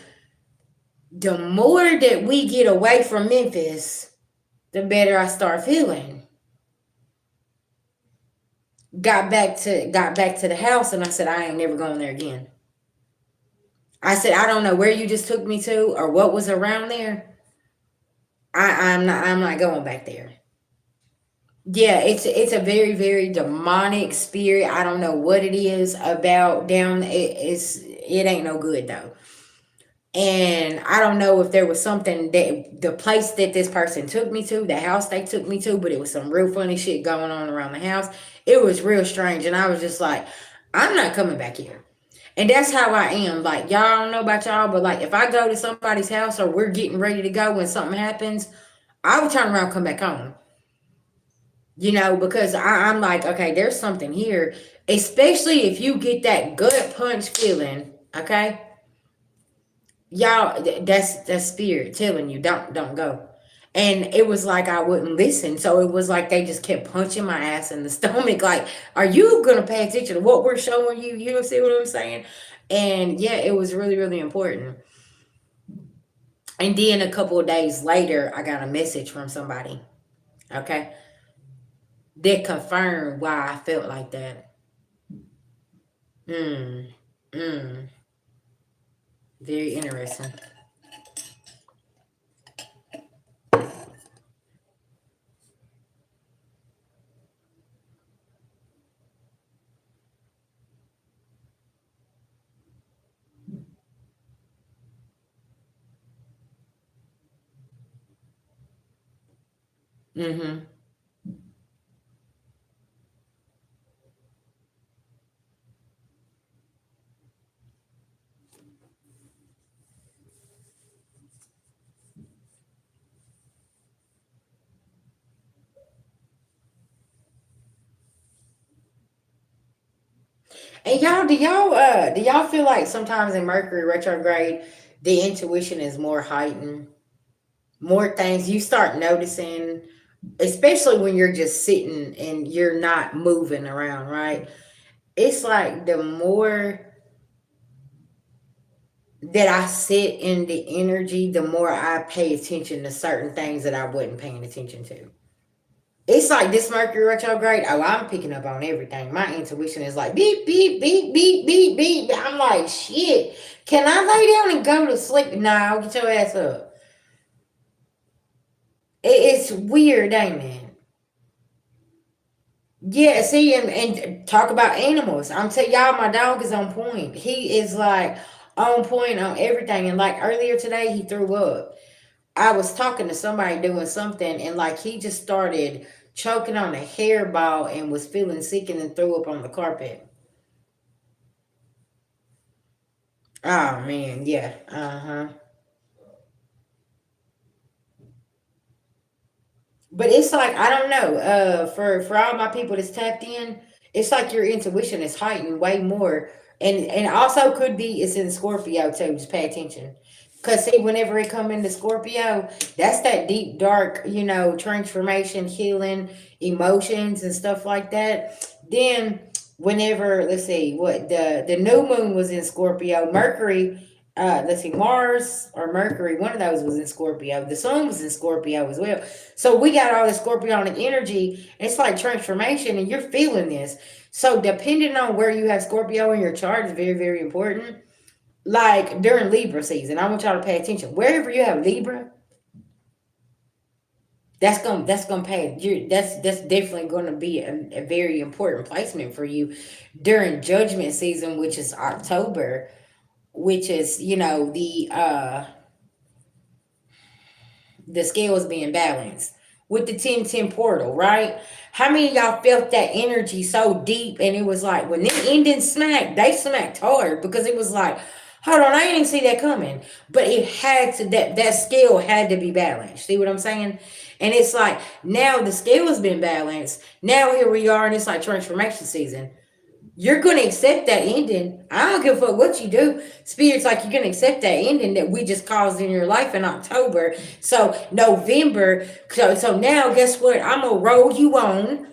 the more that we get away from Memphis, the better I start feeling. Got back to the house, and I said I ain't never going there again. I said I don't know where you just took me to or what was around there. I'm not going back there. Yeah, it's a very very demonic spirit. I don't know what it is about down. It ain't no good though. And I don't know if there was something that the place that this person took me to, the house they took me to, but it was some real funny shit going on around the house. It was real strange, and I was just like, I'm not coming back here. And that's how I am. Like, y'all don't know about y'all, but like if I go to somebody's house or we're getting ready to go when something happens, I would turn around and come back home. Because I'm like, okay, there's something here. Especially if you get that gut punch feeling, okay? Y'all, that's spirit telling you don't go. And it was like I wouldn't listen. So it was like they just kept punching my ass in the stomach. Like, are you gonna pay attention to what we're showing you? You see what I'm saying? And yeah, it was really, really important. And then a couple of days later, I got a message from somebody, okay, that confirmed why I felt like that. Mm, mm, very interesting. Mm-hmm. And y'all, do y'all feel like sometimes in Mercury retrograde, the intuition is more heightened, more things you start noticing, especially when you're just sitting and you're not moving around, right? It's like the more that I sit in the energy, the more I pay attention to certain things that I wasn't paying attention to. It's like this Mercury retrograde. Oh, I'm picking up on everything. My intuition is like beep, beep, beep, beep, beep, beep. I'm like, shit. Can I lay down and go to sleep? Nah, get your ass up. It's weird, ain't it? Yeah, see, and talk about animals. I'm telling y'all, my dog is on point. He is like on point on everything. And like earlier today, he threw up. I was talking to somebody doing something, and like he just started choking on a hairball and was feeling sick and then threw up on the carpet. Oh man, yeah, uh huh. But it's like I don't know. For all my people that's tapped in, it's like your intuition is heightened way more, and also could be it's in Scorpio too. Just pay attention, cause see, whenever it come into Scorpio, that's that deep dark, transformation, healing, emotions and stuff like that. Then whenever let's see what the new moon was in Scorpio, Mercury. let's see, Mars or Mercury, one of those was in Scorpio. The sun was in Scorpio as well. So we got all the Scorpionic energy. It's like transformation, and you're feeling this. So depending on where you have Scorpio in your chart is very, very important. Like during Libra season, I want y'all to pay attention. Wherever you have Libra, that's gonna pay you. That's definitely gonna be a very important placement for you during Judgment season, which is October, which is the scales being balanced with the 10-10 portal, right? How many of y'all felt that energy so deep, and it was like when the ending smacked, they smacked hard because it was like, hold on, I didn't see that coming. But it had to, that scale had to be balanced. See what I'm saying? And it's like now the scale has been balanced. Now here we are, and it's like transformation season. You're gonna accept that ending. I don't give a fuck what you do. Spirit's like you're gonna accept that ending that we just caused in your life in October. So November. So now guess what? I'm gonna roll you on,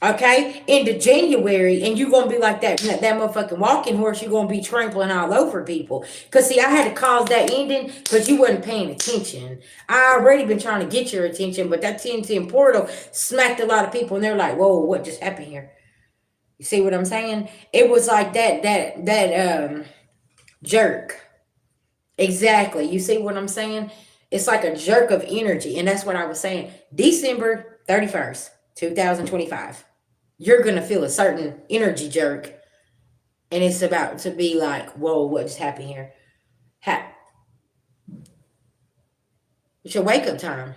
okay, into January, and you're gonna be like that motherfucking walking horse. You're gonna be trampling all over people. Cause see, I had to cause that ending because you wasn't paying attention. I already been trying to get your attention, but that 10-10 portal smacked a lot of people, and they're like, "Whoa, what just happened here?" You see what I'm saying? It was like that jerk. Exactly. You see what I'm saying? It's like a jerk of energy, and that's what I was saying. December 31st, 2025. You're gonna feel a certain energy jerk, and it's about to be like, whoa, what just happened here? It's your wake up time.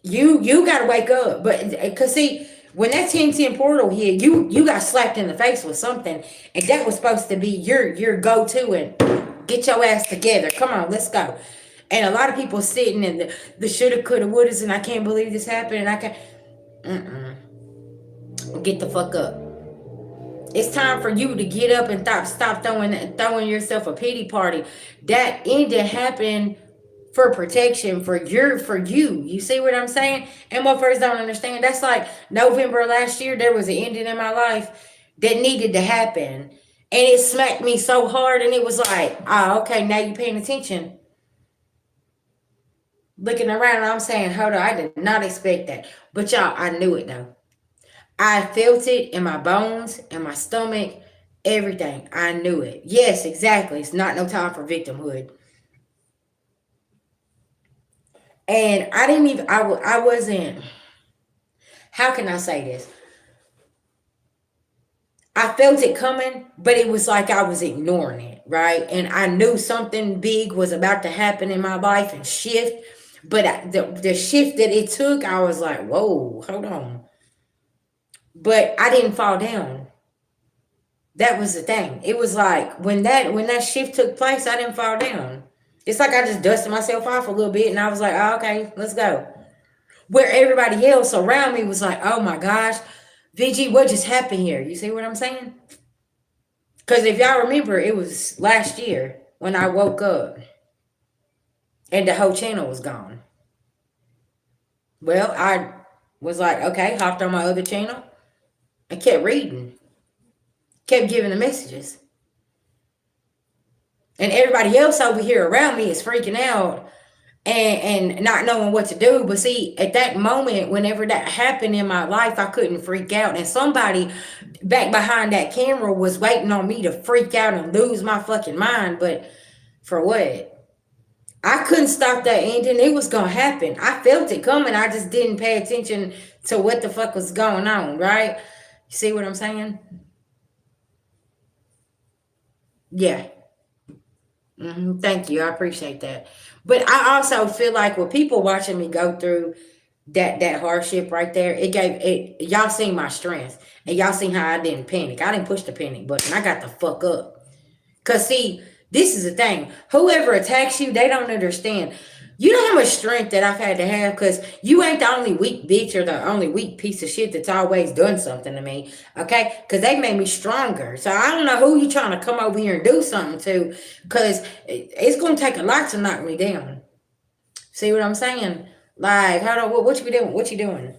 You gotta wake up, but cause see, when that 10-10 portal hit, you got slapped in the face with something, and that was supposed to be your go to, and get your ass together. Come on, let's go. And a lot of people sitting in the shoulda, coulda, wouldas, and I can't believe this happened, and I can't. Get the fuck up. It's time for you to get up and stop throwing yourself a pity party. That ended happened for protection for you. You see what I'm saying? And what first don't understand, that's like November last year, there was an ending in my life that needed to happen. And it smacked me so hard, and it was like, oh, okay, now you paying attention. Looking around, and I'm saying, hold on, I did not expect that. But y'all, I knew it though. I felt it in my bones, in my stomach, everything. I knew it. Yes, exactly. It's not no time for victimhood. And I didn't even, I wasn't, how can I say this? I felt it coming, but it was like I was ignoring it, right? And I knew something big was about to happen in my life and shift. But the shift that it took, I was like, whoa, hold on. But I didn't fall down. That was the thing. It was like when that shift took place, I didn't fall down. It's like I just dusted myself off a little bit, and I was like, oh, okay, let's go. Where everybody else around me was like, oh my gosh, VG, what just happened here? You see what I'm saying? Because if y'all remember, it was last year when I woke up and the whole channel was gone. Well, I was like, okay, hopped on my other channel and kept reading, kept giving the messages. And everybody else over here around me is freaking out and not knowing what to do. But see, at that moment, whenever that happened in my life, I couldn't freak out. And somebody back behind that camera was waiting on me to freak out and lose my fucking mind. But for what? I couldn't stop that ending. It was gonna happen. I felt it coming. I just didn't pay attention to what the fuck was going on, right? You see what I'm saying? Yeah. Thank you. I appreciate that. But I also feel like with people watching me go through that hardship right there, it gave it, y'all seen my strength, and y'all seen how I didn't panic. I didn't push the panic button. I got the fuck up. Cause see, this is the thing. Whoever attacks you, they don't understand. You know how much strength that I've had to have, because you ain't the only weak bitch or the only weak piece of shit that's always done something to me. Okay? Because they made me stronger. So I don't know who you trying to come over here and do something to, because it's going to take a lot to knock me down. See what I'm saying? Like, hold on, what you doing? What you doing?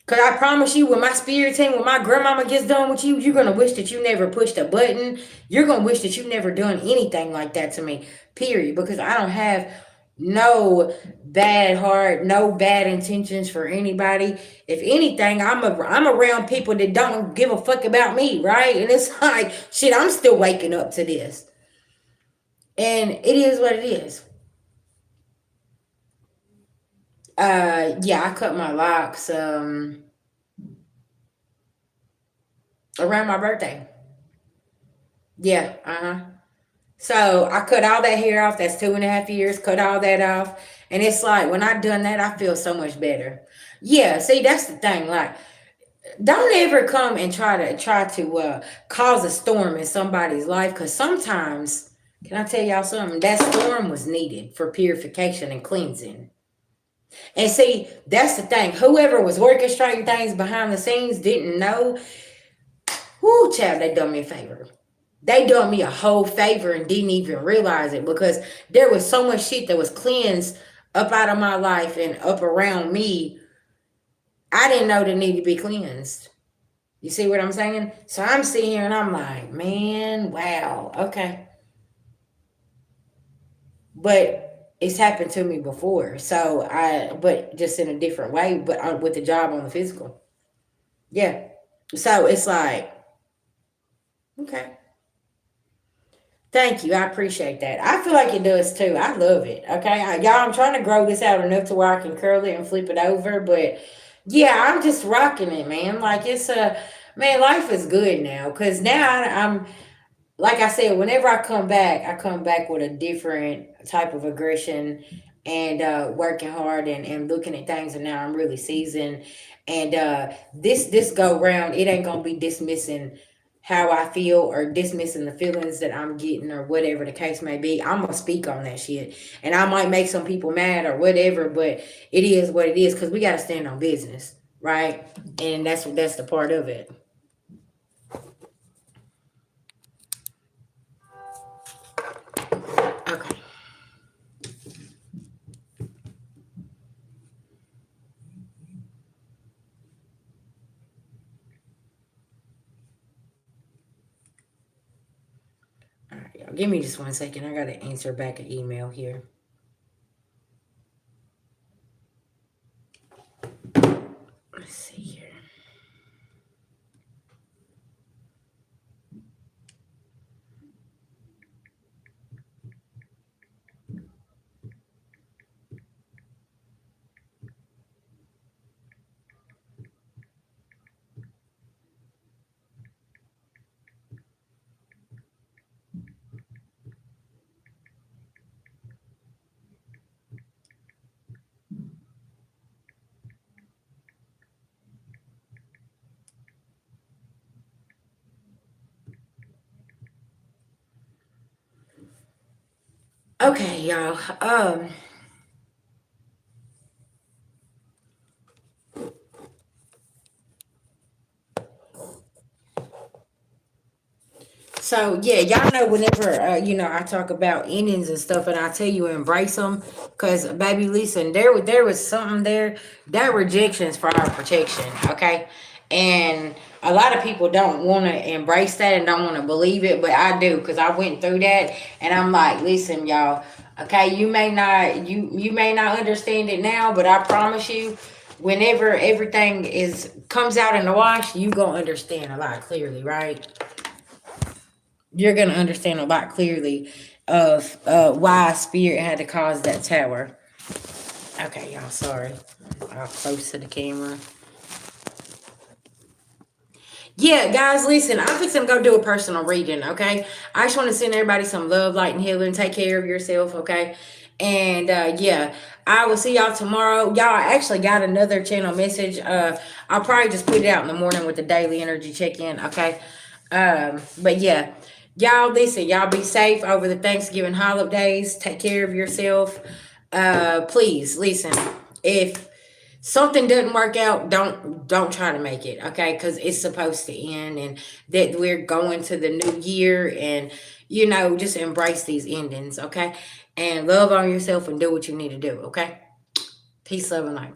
Cause I promise you, when my spirit team, when my grandmama gets done with you, you're gonna wish that you never pushed a button. You're gonna wish that you never done anything like that to me. Period. Because I don't have no bad heart, no bad intentions for anybody. If anything, I'm around people that don't give a fuck about me, right? And it's like shit. I'm still waking up to this, and it is what it is. Yeah, I cut my locks around my birthday. Yeah, uh-huh. So I cut all that hair off. That's 2.5 years. Cut all that off, and it's like when I done that, I feel so much better. Yeah, see, that's the thing. Like, don't ever come and try to cause a storm in somebody's life, because sometimes, can I tell y'all something? That storm was needed for purification and cleansing. And see, that's the thing. Whoever was orchestrating things behind the scenes didn't know. Whoo, child, they done me a favor. They done me a whole favor and didn't even realize it, because there was so much shit that was cleansed up out of my life and up around me. I didn't know that needed to be cleansed. You see what I'm saying? So I'm sitting here and I'm like, man, wow, okay. But it's happened to me before. But just in a different way, but with the job on the physical. Yeah. So it's like, okay. Thank you. I appreciate that. I feel like it does too. I love it. Okay. Y'all, I'm trying to grow this out enough to where I can curl it and flip it over. But yeah, I'm just rocking it, man. Like man, life is good now. Cause now I'm, like I said, whenever I come back with a different type of aggression and working hard and looking at things. And now I'm really seasoned. And this go round, it ain't gonna be dismissing how I feel or dismissing the feelings that I'm getting or whatever the case may be. I'm gonna speak on that shit, and I might make some people mad or whatever, but it is what it is, because we gotta stand on business, right? And that's the part of it. Okay. All right, y'all. Give me just 1 second. I gotta answer back an email here. Let's see here. Okay, y'all. So yeah, y'all know whenever I talk about endings and stuff, and I tell you embrace them, cause baby, listen, there was something there. That rejection is for our protection, okay? And a lot of people don't want to embrace that and don't want to believe it, but I do, cause I went through that, and I'm like, listen, y'all, okay, you may not understand it now, but I promise you, whenever everything is comes out in the wash, you gonna understand a lot clearly, right? You're gonna understand a lot clearly of why spirit had to cause that tower. Okay, y'all, sorry. I'll close to the camera. Yeah, guys, listen, I'm fixing to go do a personal reading, okay? I just want to send everybody some love, light, and healing. Take care of yourself, okay? And yeah, I will see y'all tomorrow. Y'all, I actually got another channel message. I'll probably just put it out in the morning with the daily energy check-in, okay? But yeah, y'all, listen, y'all be safe over the Thanksgiving holidays. Take care of yourself. Please listen. If something doesn't work out, don't try to make it, okay? Because it's supposed to end, and that we're going to the new year, and just embrace these endings, okay? And love on yourself and do what you need to do, okay? Peace, love, and light.